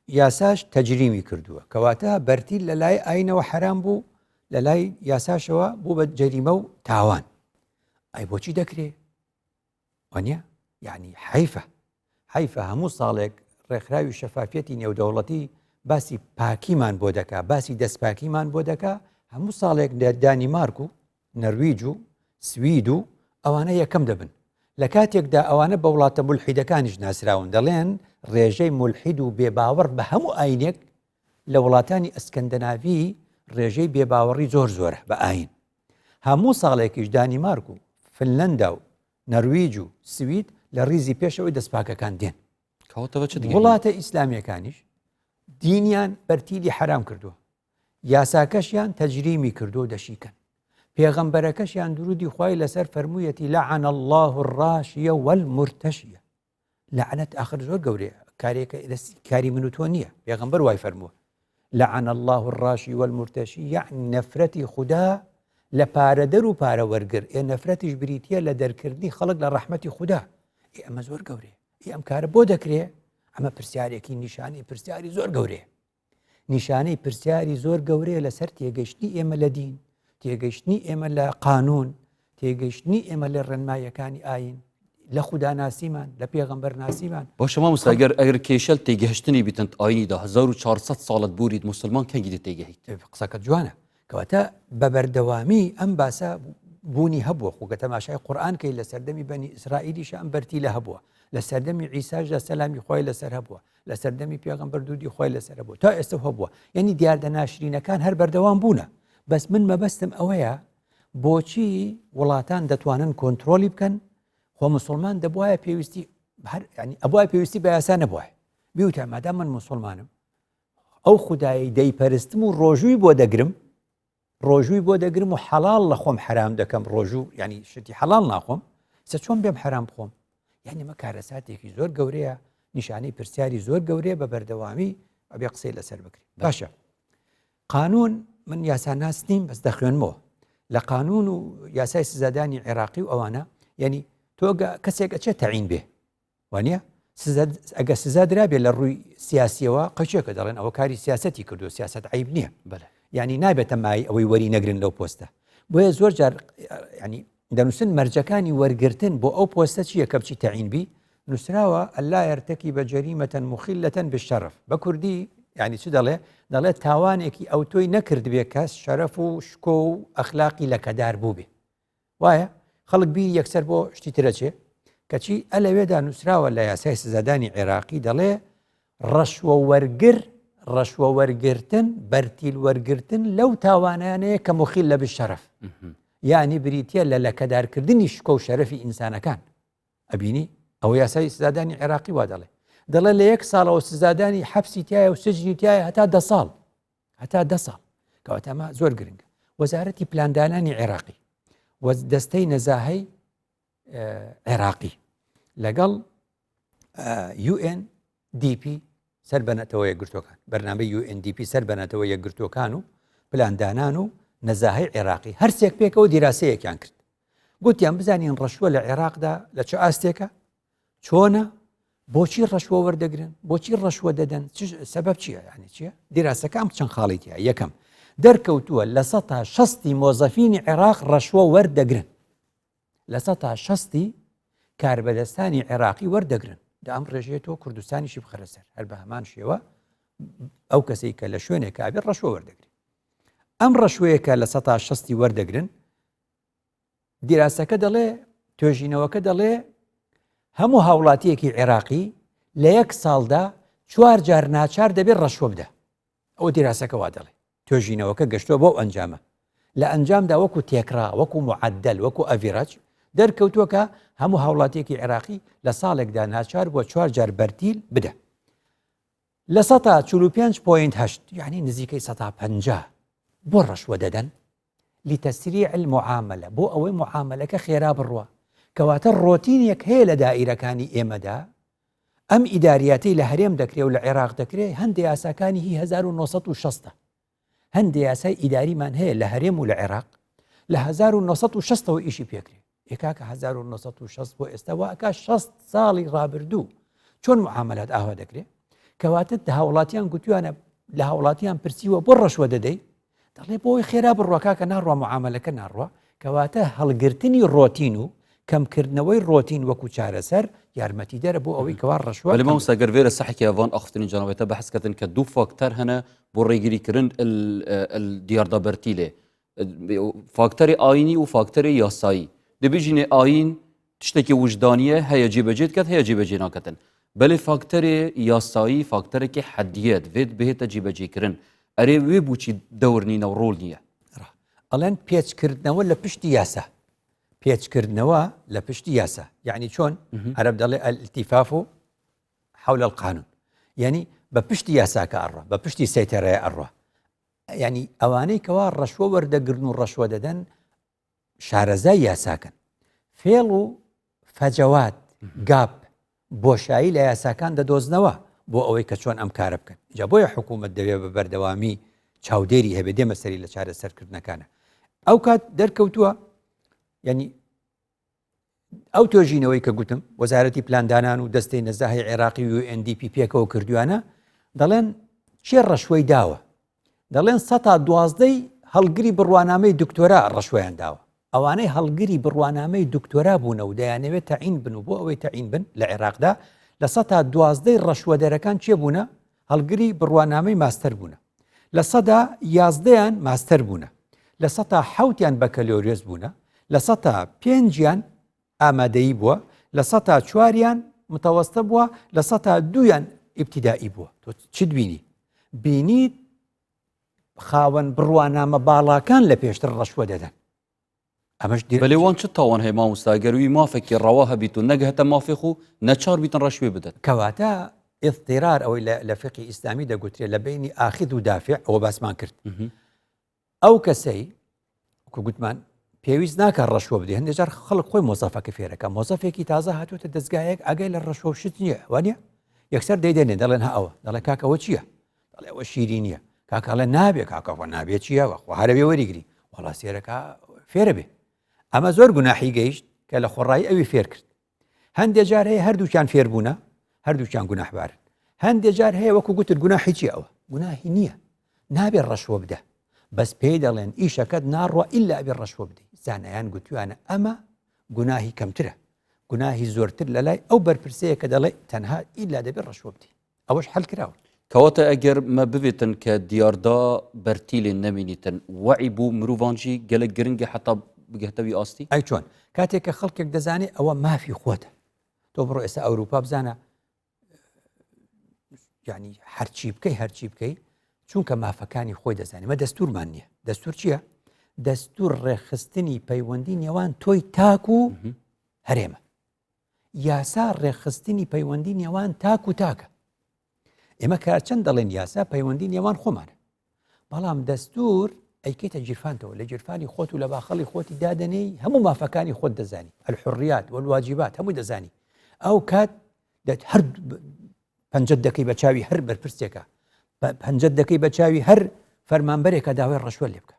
یاساش تەجریمی کردووە کەواتە بەرتیل لە لای ئاینەوە حرام بوو لە لای یاساشەوە بوو بە جەریمە و تاوان ئای بۆچی دەکرێ وانە یعنی حیفە هەموو ساڵێک ڕێکخراوی شەفافەتی نێودەوڵەتی باسی پاکیمان بۆ دەکا باسی دەستپاکیمان بۆ دەکا هەموو ساڵێک دانیمارک و نەرویج و سوید و ئەوانە یەکەم دەبن لە کاتێکدا ئەوانە بە وڵاتە مولحیدەکانیش ناسراون دەڵێن ڕێژەی مولحید و بێباوەڕ بە هەموو ئاینێک لە وڵاتانی ئەسکەندەناوی ڕێژەی بێباوەڕی زۆرە بە ئاین هەموو ساڵێکیش دانیمارک و فنلەندا و نەرویج و سوید لە ریزی پێشەوەی دەستپاکەکان دێن وڵاتە ئیسلامیەکانیش دینیان بەرتیلی حرام کردووە یاساکەشیان تەجریمی کردو دەشیکەن پێغەمبەرەکەشیان درودی خوای لەسەر فەرموویەتی لەعن الله الراشیە والمرتەشیە لعنەت آخر زۆر گەورەیە کاری من و تۆ نییە پێغەمبەر وای فەرمووە لەعن الله الراشی والمرتەشی یعنی نەفرەتی خوددا لە پارەدەر و پارە وەرگر نەفرەتیش بریتە لە دەرکردنی خەڵک لە ڕەحمەتی خوددا ئەمە زۆر گەورەیە ئەم کارە بۆ دەکرێ ئەمە پرسیارێکی نیشانی پرسیاری زۆر گەورەیە نیشانەی پرسیاری زۆر گەورەیە لەسەر تێگەشتنی ئێمە لە دین تێگەشتنی ئێمە لە قانون تێگەشتنی ئێمە لە ڕێنمایەکانی ئاین لە خوددا ناسیمان لە پێغەمبەر ناسیمان باشە مامۆستا ئەگەر کێشەل تێگەشتنی بیتنت ئاینیدا 1400 ساڵت بوورید مسلمان کەنگی تێگەیت قسەکەت جوانە کەواتە بە بەردەوامی ئەم باسە بوونی هەبووە خۆگە تەماشای قورئان کەی لە سەردەمی بەنی ئیسرائیلیش ئەم بەرتیلە هەبووە لە سەردەمی عیساژدا سەلامی خۆی لەسەر هەبووە، لە سەردەمی پێغەمبەر دوودی خۆی لەسەر هەبووە، تا ئێستا هەبووە. یعنی دیاردەناشرینەکان هەر بەردەوام بوونە. بەس من مەبەستم ئەوەیە بۆچی وڵاتان دەتوانن کۆنتترۆلی بکەن خۆ مسلمان دەبواە پێویستی ئەبواە پێویستی بە یاسا نەبووە. بیوتە مادام من مسلمانم ئەو خودایی دەیپەرستم و ڕۆژووی بۆ دەگرم و حەڵال لە خۆم حرام دەکەم ڕۆژوو ینی شتی حەڵال ناخۆم سە چۆن بێم حرام بخۆم. یعنی مە کارەساتێکی زۆر گەورەیە، نیشانەی پرسیاری زۆر گەورەیە بە بەردەوامی ئەبێ قسەی لەسەر بکرێت. باشە قانون من یاساناس نیم بەس دەخوێنمەوە لە قانون و یاسای سزادانی عێراقی و ئەوانە، یعنی تۆ کەسێک ئەچێت تەعین بێ وانە ئەگە سزا درابێ لە ڕووی سیاسیەوە قەچێکە دەڵێن ئەوە کاری سیاسەتی کردو، سیاست عیب نییە. یعنی نابێتە مای ئەوەی وەری نەگرن لەو پۆستە. بۆیە زۆر جار ینی دەنووسن مەرجەکانی وەرگرتن بۆ ئەو پۆستە چییە کە بچی تەعین بی نووسراوە ئەلا یەرتەکی بە جەریمەتەن مخیلەتەن بشەرف. بە کوردی یعنی چ دەڵێت تاوانێکی ئەو تۆی نەکرد بێ کەس شەرەف و شکۆ و ئەخلاقی لەکەدار بوو بێ. وایە خەڵک بیری یەکسەر بۆ شتی ترەچێ کەچی ئەلەوێدا نووسراوە لە یاسای سزادانی عێراقی دەڵێ ڕەشوە وەرگرتن بەرتیل وەرگرتن لەو تاوانانەیە کە مخیل لە بشەرف، یعنی بریتە لە لەکەدارکردنی شکۆ و شەرەفی ئینسانەکان. ئەبینی ئەوە یاسای سزادانی عێراقی وا دەڵێ لە 1 ساڵەوە سزادانی حەبسی تایە و سجنی تایە هەتا 10 ساڵ کەواتەمە زۆر گرنگە. وەزارەتی پلاندانانی عێراقی و دەستەی نەزاهەی عێراقی لەگەڵ UNDP سەر بەنەتەوە یەکگرتوەکان، بەرنامەی UNDP سەر بەنەتەوە یەکگرتوەکان و پلاندانان و نەزاهەی عێراقی هەرسێک پێکەوە دیراسەیەکیان کرد. گوتیان بزانین ڕەشوە لە عێراقدا لە چه ئاستێکە چۆنە، بۆچی ڕەشوە وەردەگرن، بۆچی ڕەشوە دەدەن، سەبەب چییە، یعنی چییە؟ دیراسەکەم چەند خاڵێتیە. یەکەم دەرکەوتووە لە 160 مۆزەفینی عێراق ڕەشوە وەردەگرن، لە 160 کاربەدەستانی عێراقی وەردەگرن. دا ئەم ڕێژێتەوە کوردستانیشی بخەرە سەر هەر بە هەمان شێوە ئەو کەسەی کە لە شوێنێک کابێت ڕەشوە وەردەگرن. ئەم ڕەشوەیەکە لە 160 وەردەگرن. دیراسەکە دەڵێ توێژینەوەکە دەڵێ هەموو هاوڵاتیەکی عێراقی لە 1 ساڵدا 4 جار ناچار دەبێت ڕەشوە بدە. ئەو دیراسەکە وا دەڵێ توێژینەوەکە گەشتووە بۆ ئەنجامە. لە ئەنجامدا وەکو تێکرا وەکو معدل وەکو ئەڤیرەج دەرکەوتووەکە هەموو هاوڵاتیەکی عێراقی لە ساڵێکدا ناچار بۆ 4 جار بەرتیل بدە. لە 145.8 یعنی نزیکەی 150 بۆ ڕەشوە دەدەن لتەسریع المعاملە بۆ ئەوەی معاملەکە خێرا بڕوە. کەواتە ڕۆتینێک هەیە لە دائیرەکانی ئێمەدا ئەم ئیداریەتی لە هەرێم دەکرێت و لە عێراق دەکرێت. هەندێک یاساکانی هی 1960 هەندێک یاسای ئیداریمان هەیە لە هەرێم و لە عێراق لە 1960ەوە ئیشی پێکرێت. ئێکاکە 1960 بۆ ئێستا واکە 60 ساڵی ڕابردوو چۆن معاملات ئاوا دەکرێت. کەواتە هاوڵاتیان گوتوانە لە هاوڵاتیان پرسیوە بۆ ڕەشوە دەدەی دەڵێ بۆی خێرا بڕواکە ناڕوە معاملەکە ناڕوە. کەواتە هەڵگرتنی ڕۆتین و کەمکردنەوەی ڕۆتین وەکو چارەسەر یارمەتی دەرە بۆ ئەوەی کەوا ڕەشوە. لەمە سەگەر صحیح ئەوان ئەخفتنی جانەوێتە بەحسکەتن کە دوو فاکتەر هەنە بۆ ڕێگیریکردن دیاردە بەرتیلێ، فاکتەری ئاینی و فاکتەری یاسایی. دەبێژینێ ئاین تشتێکی وجدانیە هەیە جێبەجێت کات هەیە جێبەجێ ناکەتن، بەڵێ فاکتەری یاسایی فاکتەرێکی حەدیەت vێت بهێتە جێبەجێکردن. ئەرێ وێ بووچی دەورنینە و ڕۆڵ نییە. ئەڵێن پێچکردنەوە لە پشتی یاسا، پێچکردنەوە لە پشتی یاسا یعنی چۆن عەرەب دەڵێ التیفاف حول القانون، یعنی بە پشتی یاساکە ئەڕوا، بە پشتی سەیتەرەیە ئەڕوا. یعنی ئەوانەی کەوا ڕەشوە وەردەگرن و ڕەشوە دەدەن شارەزای یاساکەن. فێڵ و فەجەوات گاپ بۆشایی لە یاساکان دەدۆزنەوە بۆ ئەوەی کە چۆن ئەم کارە بکەن. جا بۆیە حکوومەت دەوێت بە بەردەوامی چاودێری هەبێ دێمە سەری لە چارەسەرکردنەکانە. ئەو کات دەرکەوتووە یعنی ئەو توێژینەوەی کە گوتم وەزارەتی پلاندانان و دەستەی نەزاهەی عێراقی و UNDP پێکەوە کردووانە دەڵێن چێ ڕەشوەی داوە، دەڵێن 112 هەڵگری بڕوانامەی دکتۆرا ڕەشوەیان داوە. ئەوانەی هەڵگری بڕوانامەی دکتۆرا بوونە و دەیانەوێت تەعین بن و بۆ ئەوەی تەعین بن لە عێراقدا لە 112 ڕەشوەدەرەکان چێ بوونە؟ هەڵگری بڕوانامەی ماستەر بوونە، لە 111یان ماستەر بوونە، لە 107یان بەکەلۆریۆس بوونە، لە 105یان ئامادەیی بووە، لە 104یان متەوەستە بووە لە 102 ئیبتیدایی بووە. تۆ چیت بینیت خاوەن بڕوانامە باڵاکان لە پێشتر ڕەشوە دەدەن. ئەمەش بەلێوان چ تاوان هەیە مامۆستا گەروی مافێکی ڕەوا هەبیت و نەگەهێتە مافێخ و نەچار بیتن ڕەشوێ بدەن. کەواتە ئضطرار ئەوەی لە فقی ئیسلامی دەگوترێت لە بینی ئاخذ و دافع ئەوە باسمان کرد. ئەو کەسەی وەکو گوتمان پێویست ناکە ڕەشوە بدە. هەندێک جار خەڵک خۆی مۆزەفەکە فێرەکە مۆزەفێکی تازە هاتووەتە دەستگایەک ئەگەی لە ڕەشوە شت نییە وانە یەکسەر دەیدێنێ دەڵێن ئەوە دەڵێ کاکەوە چییە؟ دەڵێ ئەوە شیری نییە. کاکەڵێ نابێ کاکەوە نابێت چییە وەخوا هەرەبێ وەریگری وەڵا سێرەکە فێرە بێ. ئەمە زۆر گوناحی گەیشت کە لە خۆڕایی ئەوی فێر کرد. هەندێک جار هەیە هەردووچیان فێربوونە هەردووچیان گوناحبارن. هەندێک جار هەیە وەکو گوتت گوناحی چی ئەوە؟ گوناحی نییە نابێت ڕەشوە بدە. بەس پێی دەڵێن ئیشەکەت ناڕوە ئیلا ئەبێ ڕەشوە بدەیت. زانایان گوتویانە ئەمە گوناهی کەمترە گوناهی زۆرتر لە لای ئەو بەرپرسەیە کە دەڵێ تەنها ئیلا دەبێت ڕەشوە بدەیت. ئەوەش حەل کراوە. کەواتە ئەگەر مە ببێتن کە دیاردا بەرتیلێن نەمینیتن وعی بوو مرۆڤانجی گەلک گرنگە حتا بگەتەوی ئاستی؟ ئەی چۆن کاتێک کە خەڵکێک دەزانێت ئەوە مافی خۆتە. تۆ بڕۆ ئێستا ئەوروپا بزانە ینی هەرچی بکەی چونکە مافەکانی خۆی دەزانێت. مە دەستورمان نییە. دەستور چییە؟ دەستور ڕێخستنی پەیوەندی نێوان تۆی تاک و هەرێمە. یاسا ڕێخستنی پەیوەندی نێوان تاک و تاکە. ئێمە کارچەند دەڵێن یاسا پەیوەندی نێوان خۆمانە بەڵام دەستور ئەیکێتە جیرفانتەوە لە جیرفانی خۆت و لە باخەڵی خۆتی دادنەی هەموو مافەکانی خۆت دەزانی الحڕیات والواجبات هەمووی دەزانی. ئەو کات هەر 5 دقەی بە چاوی هەر بەرپرسێکە 5 دقەی بە چاوی هەر فەرمانبەرێکە داوای ڕەشوە لێ بکە.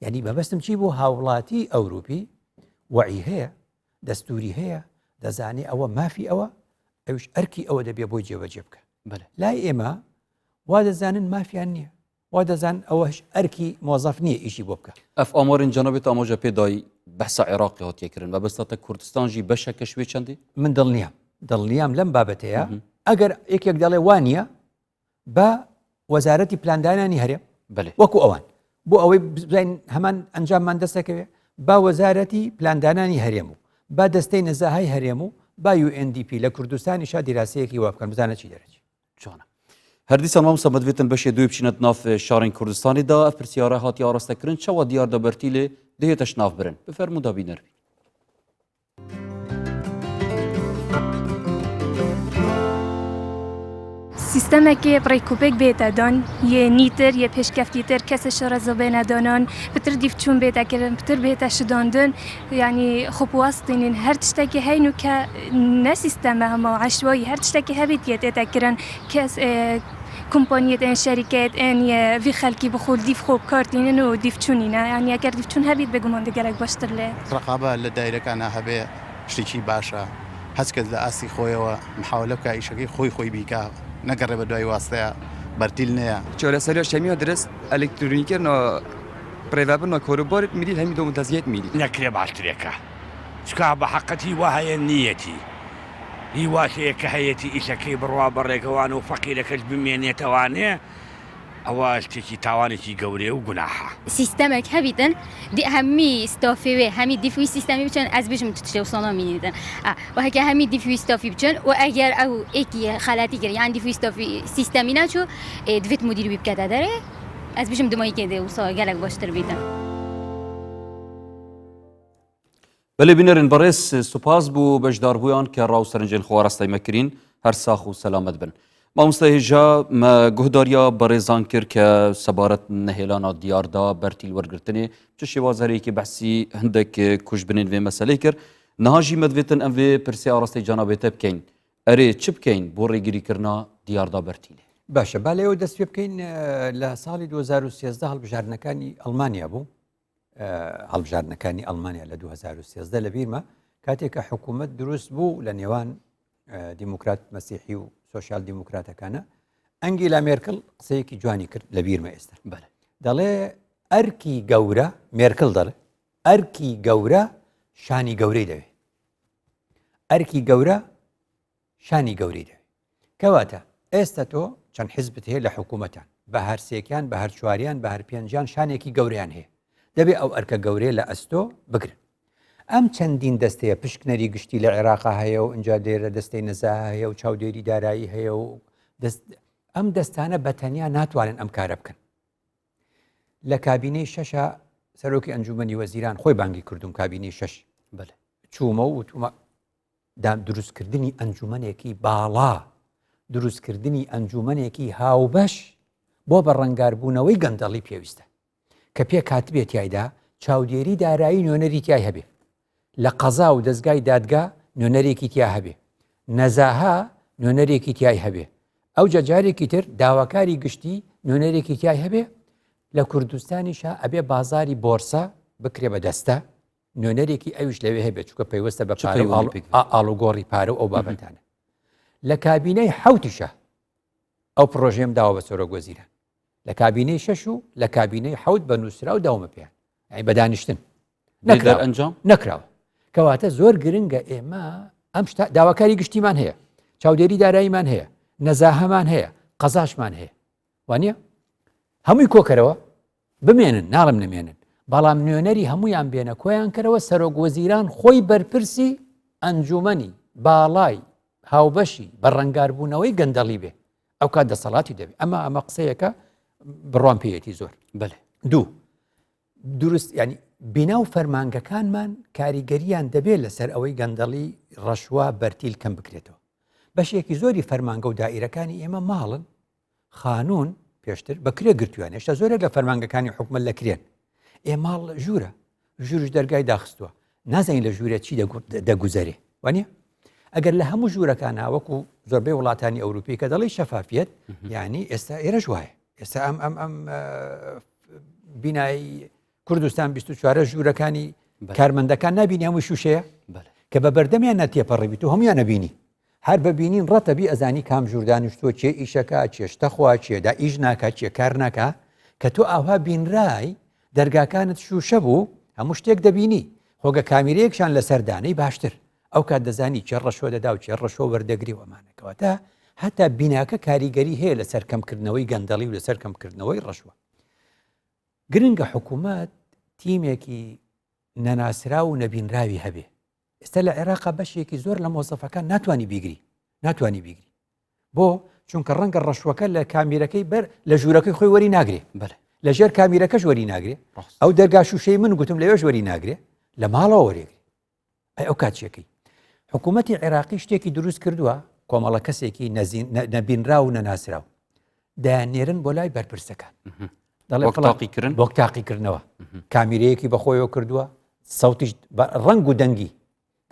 یعنی بەبەستم چی بوو هاوڵاتی ئەوروپی وعی هەیە دەستوری هەیە دەزانی ئەوە مافی ئەوە ئەوش ئەرکی ئەوە دەبێ بۆی جێبەجێ بکە. لای ئێمە وا دەزانن مافیان نییە وا دەزان ئەوەش ئەرکی مۆزەف نییە ئیشی بۆ بکە. ئەف ئامۆرن جەنابێت ئامۆژە پێدای بەحسە عێراقی هاتیەکردن بە بەستاتە کوردستانژی بەشەکە شوێ چەندی؟ من دڵنیام لەم بابەتەیە ئەگەر یەکێک دەڵێ وانە بە وەزارەتی پلاندانانی هەرێم وەکو ئەوان بۆ ئەوەی بزین هەمان ئەنجاممان دەستەکەوێ با وەزارەتی پلاندانانی هەرێم و با دەستەی نەزاهای هەرێم و با UNDP لە کوردستانی شا دیراسەیەکی وا بکەن بزانە چی دەرەچی. چۆنە هەردیسان مامۆستا مەدوێتن بەشێ دوی بچینەت ناف شارین کوردستانیدا ئەف پرسیارە هاتی ئاڕاستەکردن چاوە دیاردە بەرتیلێ دەهێتەش ناف برن بفەرموودا بینەروی. سیستەمێکی ڕێکوپێک بێتە دان یە نیتر یە پێشکەفتیتر کەسە ڕێزەبێنە دانان پتر دیفچوون بێتەکردن پتر بێتە شداندن ینی خۆپواستینین هەر تشتێکی هەین و کە نە سیستەمە هەمەوە عەشوایی هەر تشتێکی هەبێت یەتێتەکردن کەس کۆمپانیەت ئەن شەریکەت ئەن وی خەلکی بخۆ دیف خۆ کارتینن و دیفچوونینە ینی ئەگەر دیفچوون هەبیت بگومان دەگەرێک باشتر لێ ڕقابە لە دایرەکانە هەبێ شتێکی باشە هەچکەس لە ئاسی خۆیەوە محاولە بکە ئیشەکەی خۆی بیکە نەگەڕێ بە دوای واستەیە بەرتیل نییە چۆرەسەریش هەمیە درست ئەلکترونیکردنەوە پرێڤابنەوە کۆربۆرت میدیت هەمی دۆ متەزیێت میدی نەکرێ باشترێکە چکا بە حەقەتی وا هەیە نیەتی هی واشەیە کە هەیەی ئیشەکەی بڕوا بەڕێگەوان و فەقیرەکەش بمێنێتەوانێ ئەوە شتێکی تاوانێکی گەورەیە و گوناحە. سیستەمێک هەبیتن هەمی ستافێوێ هەمی دیفوی سیستەمی بچن ئەس بژم تشتێ و ساڵا مینیدن وهەکە هەمی دیفوی ستافی بچن و ئەگەر ئەو ئێکی خەلاتی کرد یان دیفوی ستافی سیستەمی ناچوو دوێت مدیر بی بکەتە دەرێ ئەس بژم دمایی کێدێ و سا گەلک باشتر بیتن. بەلێ بینەرن بەڕێز سوپاس بوو بەشداربوویان کە ڕاو سەرنجێن خۆڕاستای مەکرین هەر ساخ و سەلامەت بن. مامۆستا هێژا گوهداریە بەڕێزان کرد کە سەبارەت نەهێلانا دیاردا بەرتیل وەرگرتنێ چ شێوازەرەیەکی بەحسی هەندێک کوژبنین وێ مەسەلەی کرد نەهاژی مەدوێتن ئەم وێ پرسیارە ئاڕاستەی جانابێتە بکەین ئەرێ چ بکەین بۆ ڕێگیریکردنا دیاردا بەرتیلێ. باشە با لێەوە دەست پێ بکەین لە ساڵی 2013 هەڵبژاردنەکانی ئەڵمانیا بوو هەڵبژاردنەکانی ئەڵمانیا لە 2013 لە بیرمە کاتێککە حکوومەت دروست بوو لە نێوان دیموکرات مەسیحی و سۆشیال دیموکراتەکانە ئەنگیلا مێرکل قسەیەکی جوانی کرد لە بیرمە ئێستا دەڵێ ئەرکی گەورە مێرکل دەڵێ ئەرکی گەورە شانی گەورەی دەوێت ئەرکی گەورە شانی گەورەی دەوێت کەواتە ئێستا تۆ چەند حیزبت هەیە لە حکوومەتان بە هەر سێکیان بە هەر چواریان بە هەر پێنجیان شانێکی گەورەیان هەیە دەبێ ئەو ئەرکە گەورەیە لە ئەستۆ بگرن ئەم چەندین دەستەیە پشکنەری گشتی لە عێراقا هەیە و ئەجا لێرە دەستەی نەزا هەیە و چاودێری دارایی هەیە و ئەم دەستانە بەتەنیا ناتوانن ئەم کارە بکەن. لە کابینەی شەشە سەرۆکی ئەنجومەنی وەزیران خۆی بانگی کردوم کابینەی شەش چوومە و وتومە دروستکردنی ئەنجومەنێکی باڵا، دروستکردنی ئەنجومەنێکی هاوبەش بۆ بە ڕەنگاربوونەوەی گەندەڵی پێویستە کە پێ کاتبێت تایدا چاودێری دارایی نوێنەری تای هەبێ، لە قەزا و دەستگای دادگا نوێنەرێکی تیا هەبێ، نەزاها نوێنەرێکی تای هەبێ، ئەو جارێکی تر داواکاری گشتی نوێنەرێکی تای هەبێ. لە کوردستانیشە ئەبێ بازاری بۆرسە بکرێ بە دەستە نوێنەرێکی ئەوش لەوێ هەبێت چکە پەیوەستە بە ئاڵوگۆڕی پارە و ئەو بابەتانە. لە کابینەی حەوتیشە ئەو پرۆژێم داوە بە سۆرۆک وەزیران، لە کابینەی شەش و لە کابینەی حەوت بە نووسرا و داومە پێیان بەدانیشتن نەکراوە. کەواتە زۆر گرنگە ئێمە ئەم داواکاری گشتیمان هەیە، چاودێری داراییمان هەیە، نەزاهەمان هەیە، قەزاشمان هەیە، وانە هەمووی کۆکەرەوە بمێنن ناڵم نمێنن، بەڵام نوێنەری هەمویان بێنە کۆیان کەرەوە سەرۆک وەزیران خۆی بەرپرسی ئەنجومەنی باڵای هاوبەشی بە ڕەنگاربوونەوەی گەندەڵی بێ، ئەو کات دەسەڵاتی دەبێت. ئەمە قسەیەکە بڕوان پێیەتی زۆر. دوو دروست ینی بیناو فەرمانگەکانمان کاریگەریان دەبێت لەسەر ئەوەی گەندەڵی ڕەشوە بەرتیل کەم بکرێتەوە. بەشێکی زۆری فەرمانگە و دائیرەکانی ئێمە ماڵن خانوون پێشتر بەکرێ گرتووان، هێشتا زۆرێک لە فەرمانگەکانی حکومت لەکرێن. ئێماڵ ژوورە، ژوورش دەرگای داخستووە، نازانین لە ژوورێت چی دەگوزەرێ وانە؟ ئەگەر لە هەموو ژوورەکان وەکو زۆربەی وڵاتانی ئەوروپی کە دەڵی شەفافیت، یعنی ئێستا ئێرەش وایە، ئێستا ئەم بینایی کوردستان 24 ژوورەکانی کارمەندەکان نبینی هەموو شوشەیە کە بە بەردەمیان نەتێپەڕێبیت و هەمویان نەبینی، هەر ببینین ڕەتەبی ئەزانی کام ژووردانیشتووە چێ ئیشەکە چێشتەخوا چێدا ئیش ناکات چێ کار ناکە، کە تۆ ئاوا بینڕای دەرگاکانت شوشە بوو هەموو شتێک دەبینی، خۆگە کامیرەیەکشان لە سەردانەی باشتر، ئەو کات دەزانی چێ ڕەشۆ دەدا و چێ ڕەشۆ وەردەگری وەمانەکەوەتە هەتا بیناکە کاریگەری هەیە لە سەرکەمکردنەوەی گەندەڵی و لە سەرکەمکردنەوەی ڕەشوە. گرنگە حکوومەت تیمێکی نەناسرا و نەبینراوی هەبێ. ئێستا لە عێراقا بەشێکی زۆر لە مۆزەفەکان ناتوانانی بیگری بۆ چونکە ڕەنگە ڕەشوەکە لە کامیرەکەی بەر لە ژوورەکەی خۆی وەری ناگرێ، لە ژێر کامیرەکەش وەری ناگرێ، ئەو دەرگا شوشەی من گوتم لەوێش وەری ناگرێ، لە ماڵەوە وەرێگری. ئەو کاتچێکی حکوومەتی عێراقی شتێکی دروست کردووە، کۆمەڵە کەسێکی نەبینرا و نەناسراو دایانێرن بۆ لای بەرپرسەکان بۆ تاقیکردنەوە، کامیرەیەکی بەخۆیەوە کردووە، سەوتیش ڕنگ و دەنگی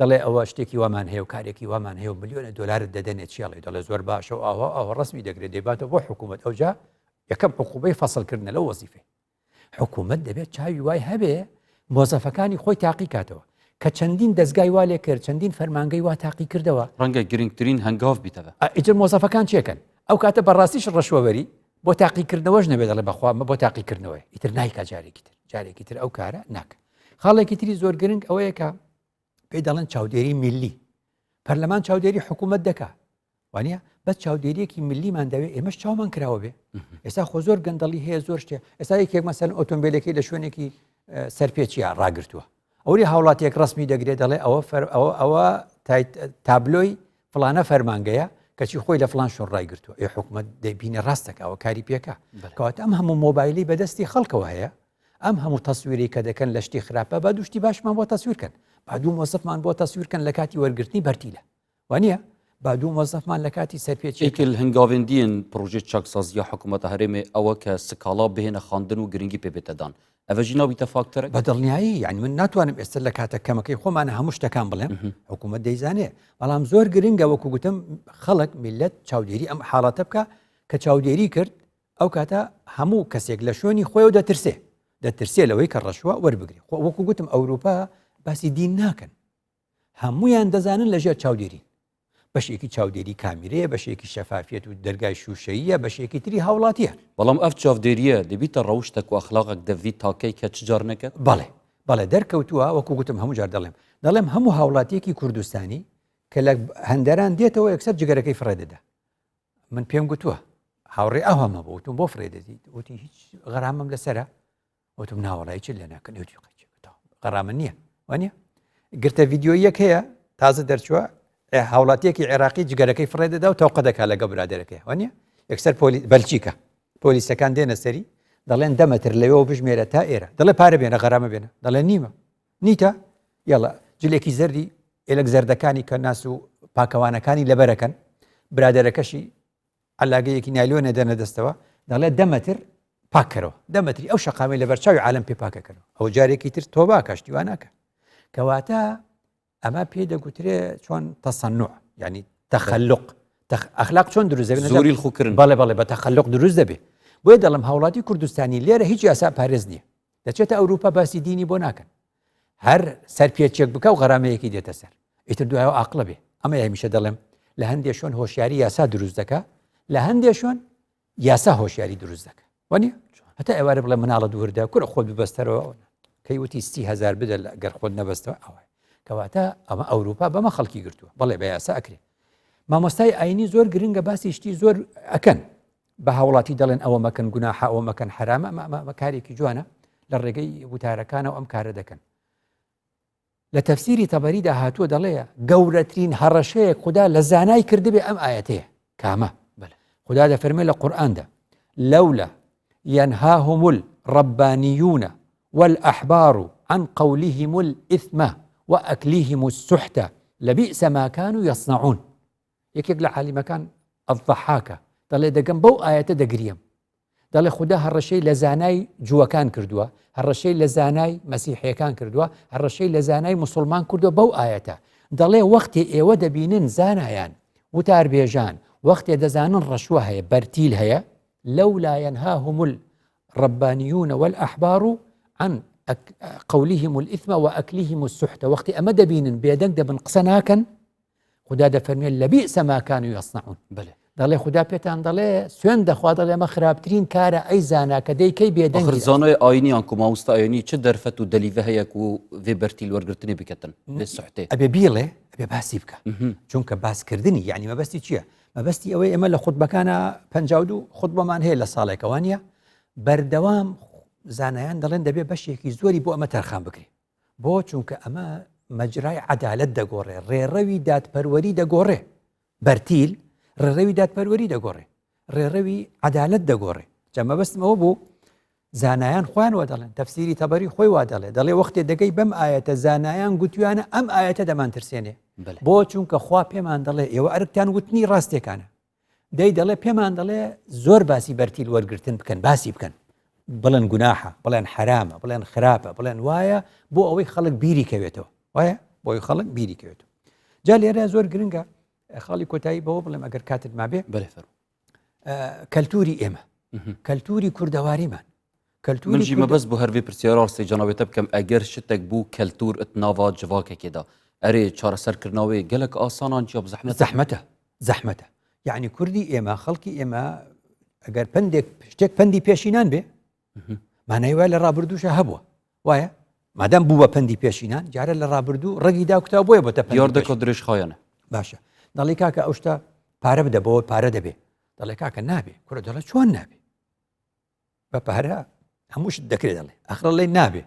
دەڵێ ئەوە شتێکی وامان هەیە و کارێکی وامان هەیە و ملیۆنە دۆلارت دەدەنێت چیاڵێ دەڵێ زۆر باشە و ئەوە ڕسمی دەگرێت دەباتە بۆ حکوومەت. ئەوجا یەکەم عقوبەی فەسڵکردنە لەو وەزیفەی حکوومەت دەبێت چاوی وای هەبێ مۆزەفەکانی خۆی تاقی کاتەوە کە چەندین دەستگای وا لێ کرد، چەندین فەرمانگەی وا تاقی کردەوە، ڕەنگە گرنگترین هەنگاو بیتەوە. ئیتر مۆزەفەکان چێکەن؟ ئەو کاتە بەڕاستیش ڕەشوەوەری بۆ تاقیکردنەوەش نەبێت دەڵێ بەخوا بۆ تاقیکردنەوەی ئیتر نایکا جارێکی تر ئەو کارە ناکە. خاڵێکی تری زۆر گرنگ ئەوەیە کە پێی دەڵێن چاودێری میلی، پەرلەمان چاودێری حکوومەت دەکا وانە بەس چاودێریەکی میلیمان دەوێت ئێمەش چاومان کراوە بێ. ئێستا خۆ زۆر گەندەڵی هەیە زۆر شتێ، ئێستا یەکێک مەسەن ئۆتۆمبیلەکەی لە شوێنێکی سەرپێچیە ڕاگرتووە، ئەوری هاوڵاتێک ڕسمی دەگرێت دەڵێ ئەوە تابلۆی فلانە فەرمانگەیە کەچی خۆی لە فلان شۆڕ ڕایگرتووە، ئێ حکوومەت دەبینە ڕاستەکەەوە کاری پێکە. کەواتە ئەم هەموو مۆبایلی بەدەستی خەڵکەوە هەیە، ئەم هەموو تەسویری کە دەکەن لە شتی خراپە با دوشتی باشمان بۆ تەسویرکەن، با دوو مۆزەفمان بۆ تەسویرکەن لە کاتی وەرگرتنی بەرتیلە وانە با دوو مۆزەفمان لە کاتی سەرپێچێکل هەنگاوێندیان پرۆژێ چاکسازیە حکوومەتە هەرێمێ ئەوە کە سکاڵا بهێنە خواندن و گرنگی پێبێتەدان ئەڤژی ناویتە فاکتەرە بەدڵنیایی، یعنی من ناتوانم ئێستا لە کاتە کەمەکەی خۆمانە هەموو شتەکان بڵێم، حکوومەت دەیزانێ، بەڵام زۆر گرنگە وەکو گوتم خەڵک میلەت چاودێری ئەم حاڵاتە بکە کە چاودێری کرد ئەو کاتە هەموو کەسێک لە شوێنی خۆی و دەترسێ لەوەی کە ڕەشوە وەربگری. وەکو گوتم ئەوروپا باسی دین ناکەن، هەمویان دەزانن لەژێر چاودێری، بەشێکی چاودێری کامیرەیە، بەشێکی شەفافیت و دەرگای شوشەیە، بەشێکی تری هاوڵاتیە. بەڵام ئەف چاودێریە دەبیتە ڕەوشتێک و ئەخلاقێک دەڤیت تاکەی کە چجار نەکەت. بەڵێ دەرکەوتووە وەکو گوتم هەموو جار دەڵێم هەموو هاوڵاتیەکی کوردستانی کە لە هەندەران دێتەوە یەکسەر جگەرەکەی فڕێدەدا. من پێم گوتووە هاوڕێ ئەوەمە بۆ وتم بۆ فڕێدەدی، وتی هیچ غەرامەم لەسەرە، وتم ناوەڵی چ لێ ناکەن، غەرامە نییە وانە گرتە ڤیددیۆیەک هەیە تازە دەرچووە هاوڵاتیەکی عێراقی جگەرەکەی فڕێدەدا و تەوقە دەکات لەگە برادێرەکەی وانە یەکسەر بەلچیکە پۆلیسەکان دێنە سەری دەڵێن دەمەتر لەوێەوە بژمێرە تا ئێرە دەڵێ پارە بێنە غەرامە بێنە دەڵێ نیمە نیتە یاڵە جلێکی زەردی ئێلک زەردەکانی کە ناس و پاکەوانەکانی لەبەرەکەن برادێرەکەشی علاگەیەکی نایلۆنە دەنە دەستەوە دەڵێ دەمەتر پاکەرەوە دەمەتری ئەو شەقامی لەبەر چاوی عالم پێ پاکەکەنەوە ئەو جارێکی تر تۆ باکەشتیوان ناکە کەواتە ئەمە پێ دەگوترێ چۆن تەسەنوع ینی تەخەلق ئەخلاق چۆن دروست دەبێت زۆری الخوکردن بەڵێ بەڵێ بە تەخەلق دروست دەبێت بۆیە دەڵم هاوڵاتی کوردستانی لێرە هیچ یاسا پارێز نییە دەچێتە ئەوروپا باسی دینی بۆ ناکەن هەر سەرپێچێک بکە و غەرامەیەکی دێتە سەر ئیتر دوایەوە عاقڵە بێ ئەمە هەمیشە دەڵێم لە هەندێک شوێن هۆشیاری یاسا دروست دەکە لە هەندێک شوێن یاسا هۆشیاری دروست دەکە وانە هەتا ئێوارە بڵێ مناڵە دووردا کورە خۆت ببەستەرەوە کەی وتی 30,000 بدە گەر خۆت نەبەستەوە ئەوە کەواتە ئەمە ئەوروپا بەمە خەڵکی گرتووە بەڵێ بە یاسا ئەکرێ مامۆستای ئاینی زۆر گرنگە باسی شتی زۆر ئەکەن بە هاوڵاتی دەڵێن ئەوە مەکەن گوناحە ئەوە مەکەن حرامە ئەمە کارێکی جوانە لە ڕێگەی وتارەکانەوە ئەم کارە دەکەن لە تەفسیری تەبەریدا هاتووە دەڵێە گەورەترین هەڕەشەیەک خوددا لە زانای کردبێ ئەم ئاەتەیە کامە خوددا دەفەرمێ لە قورئاندا لەولە ينهاهم الربانيون والأحبار عن قولهم الإثم وأكلهم السحت لبئس ما كانوا يصنعون يكيك لعالي مكان الضحاكة دەڵێ دەگەم بەو ئاەتە دەگریم دەڵێ خوددا هەڕەشەی لە زانای جووەکان کردووە هەڕەشەی لە زانای مەسیحیەکان کردووە هەڕەشەی لە زانای مسلمان کردووە بەو ئاەتە دەڵێ وەختی ئێوە دەبینن زانایان وتار بێژان وەختی دەزانن ڕەشوە هەیە بەرتیل هەیە لولا ينهاهم الربانيون والأحبار عن قولهم الإثم وأكلهم السحت وقت أما دبين بيدنك دبن قسناكن خدا دفرمي لبئس ما كانوا يصنعون دەڵێ خوددا پێتان دەڵێ سوێن دەخوا دەڵێ ئەمە خراپترین کارە ئەی زانا کە دەی کەی بێدەنگ زانای ئاینیان کو مامۆستا ئاینی چ دەرفەت و دەلیڤە هەیە و vê بەرتیل وەرگرتنی بکەن بێ سوحتێ ئەبێ بیڵێ ئەبێ باسی بکە چونکە باسکردنی یعنی مەبەستی چییە مەبەستی ئەوەی ئەمە لە خوتبەکانە 52 خوتبەمان هەیە لە ساڵێکەوانە بەردەوام زانایان دەڵێن دەبێ بەشێکی زۆری بۆ ئەمە تەرخان بکرێ بۆ چونکە ئەمە مەجرای عەدالەت دەگۆڕێ ڕێڕەوی دادپەروەری دەگۆڕێ بەرتیل ڕێڕەوی دادپەروەری دەگۆڕێ ڕێڕەوی عەدالەت دەگۆڕێ جا مەبەستمەوە بوو زانایان خوانوە دەڵێن تەفسیری تەبەری خۆی وا دەڵێ وەختێ دەگەی بەم ئاەتە زانایان گوتویانە ئەم ئاەتە دەمان ترسێنێ بۆ چونکە خوا پێمان دەڵێ ئێوە ئەرکتان وتنی ڕاستێکانە دەی دەڵێ پێمان دەڵێ زۆر باسی بەرتیل وەرگرتن بکەن باسی بکەن بڵێن گوناحە بڵێن حرامە بڵێن خراپە بڵێن وایە بۆ ئەوەی خەڵک بیری کەوێتەوە وایە بۆی خەڵک بیری کەوێتەوە جا لێرە زۆر گرنگە خاڵی کۆتایی بەوە بڵێم ئەگەر کاتت مابێ کەلتوری ئێمە کەلتوری کوردەواریمان منجی مەبەست بۆ هەروێ پرسیارڕاستی جەنابێتە بکەم ئەگەر شتێک بوو کەلتور ئەتناوا جڤاکێکێدا ئەرێ چارەسەرکردنەوەی گەلک ئاسانان جیاب زەحمەتە یعنی کوردی ئێمە خەڵکی ئێمە ئەگەر پندێک شتێک پندی پێشینان بێ مانای وای لە ڕابردووشە هەبووە وایە مادەم بوو بە پندی پێشینان جارە لە ڕابردوو ڕێگی داکتا بۆیە بۆتە یار دەکە درێژخایەنە باشە دەڵی کاکە ئەو شتە پارە بدە بەوە پارە دەبێ دەڵێ کاکە نابێ کوڕە دەڵێ چۆن نابێ بە پارە هەمووش دەکرێت دەڵێ ئەخرە لێ نابێ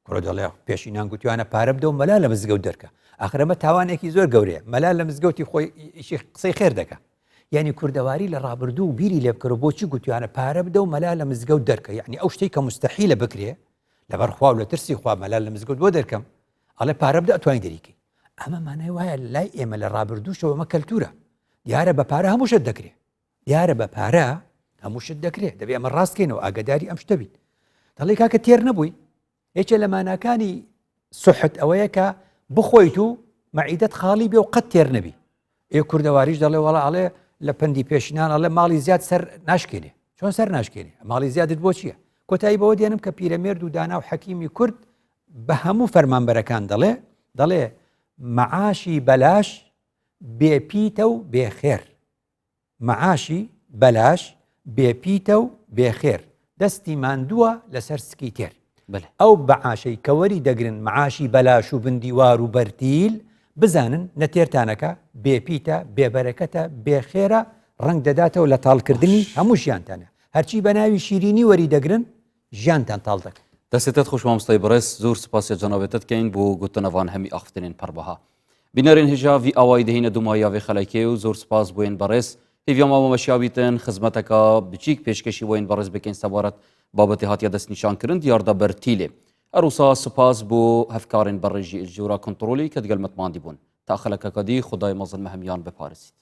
کوڕە دەڵێ پێشینان گوتوانە پارە بدە و مەلا لە مزگەوت دەرکە ئەخرەمە تاوانێکی زۆر گەورەیە مەلا لە مزگەوتی خۆی قسەی خێر دەکە یعنی کوردەواری لە ڕابردوو و بیری لێ بکەرەوە بۆچی گوتوانە پارە بدە و مەلا لە مزگەوت دەرکە یعنی ئەو شتێک کە مستەحیلە بکرێ لەبەر خوا و لە ترسی خوا مەلا لە مزگەوت بۆ دەرکەم ئەڵێ پارە بدە ئەتوانی دەریکەی ئەمە مانای وایە لای ئێمە لە ڕابردووشەوە ئەمە کەلتورە دیارە بە پارە هەمووشت دەکرێت دیارە بە پارە هەمووشت دەکرێت دەبێ ئەمە ڕاستکەینەوە ئاگداری ئەم شتە بیت دەڵێ کاکە تێر نەبووی یەکێ لە ماناکانی سوحت ئەوەیە کە بخۆیت و مەعیدەت خاڵی بێ و قەت تێر نەبی ئێ کوردەواریش دەڵێ وەڵا ئەڵێ لە پەندی پێشینان ئەڵێ ماڵی زیاد سەر ناشکێنێ چۆن سەر ناشکێنێ ماڵی زیادت بۆ چییە کۆتایی بەوە دێنم کە پیرەمێرد و دانا و حەکیمی کورد بە هەموو فەرمانبەرەکان دەڵێ مەعاشی بەلاش بێپیتە و بێخێر مەعاشی بەلاش بێپیتە و بێخێر دەستی ماندووە لەسەر سکی تێر ئەو بەعاشەی کەوەری دەگرن مەعاشی بەلاش و بندیوار و بەرتیل بزانن نەتێرتانەکە بێپیتە بێبەرەکەتە بێخێرە ڕنگ دەداتەوە لە تاڵکردنی هەموو ژیانتانە هەرچی بە ناوی شیرینی وەری دەگرن ژیانتان تاڵ دەکەن دەستێتت خۆش مامۆستای بەڕێز زۆر سپاس جەنابێتت کەین بۆ گوتنەوان هەمی ئاختنین پەربەها بینەرین هێژا وی ئاوای دەهینە دومایاوێ خەلایکێ و زۆر سپاس بۆین بەڕێز هیڤیا مامۆمەشیاویتن خزمەتەکە بچیک پێشکەشی بۆین بەڕێز بکەین سەبارەت بابەتی هاتیە دەست نیشانکردن دیاردە بەرتیلێ ئەروسا سپاس بۆ هەفکارین بەڕێژی ئجورا کۆنتڕۆلی کە دگەل متماندی بوون تا خەلەکەکەدی خدای مەزن مەهەمیان بپارێزیت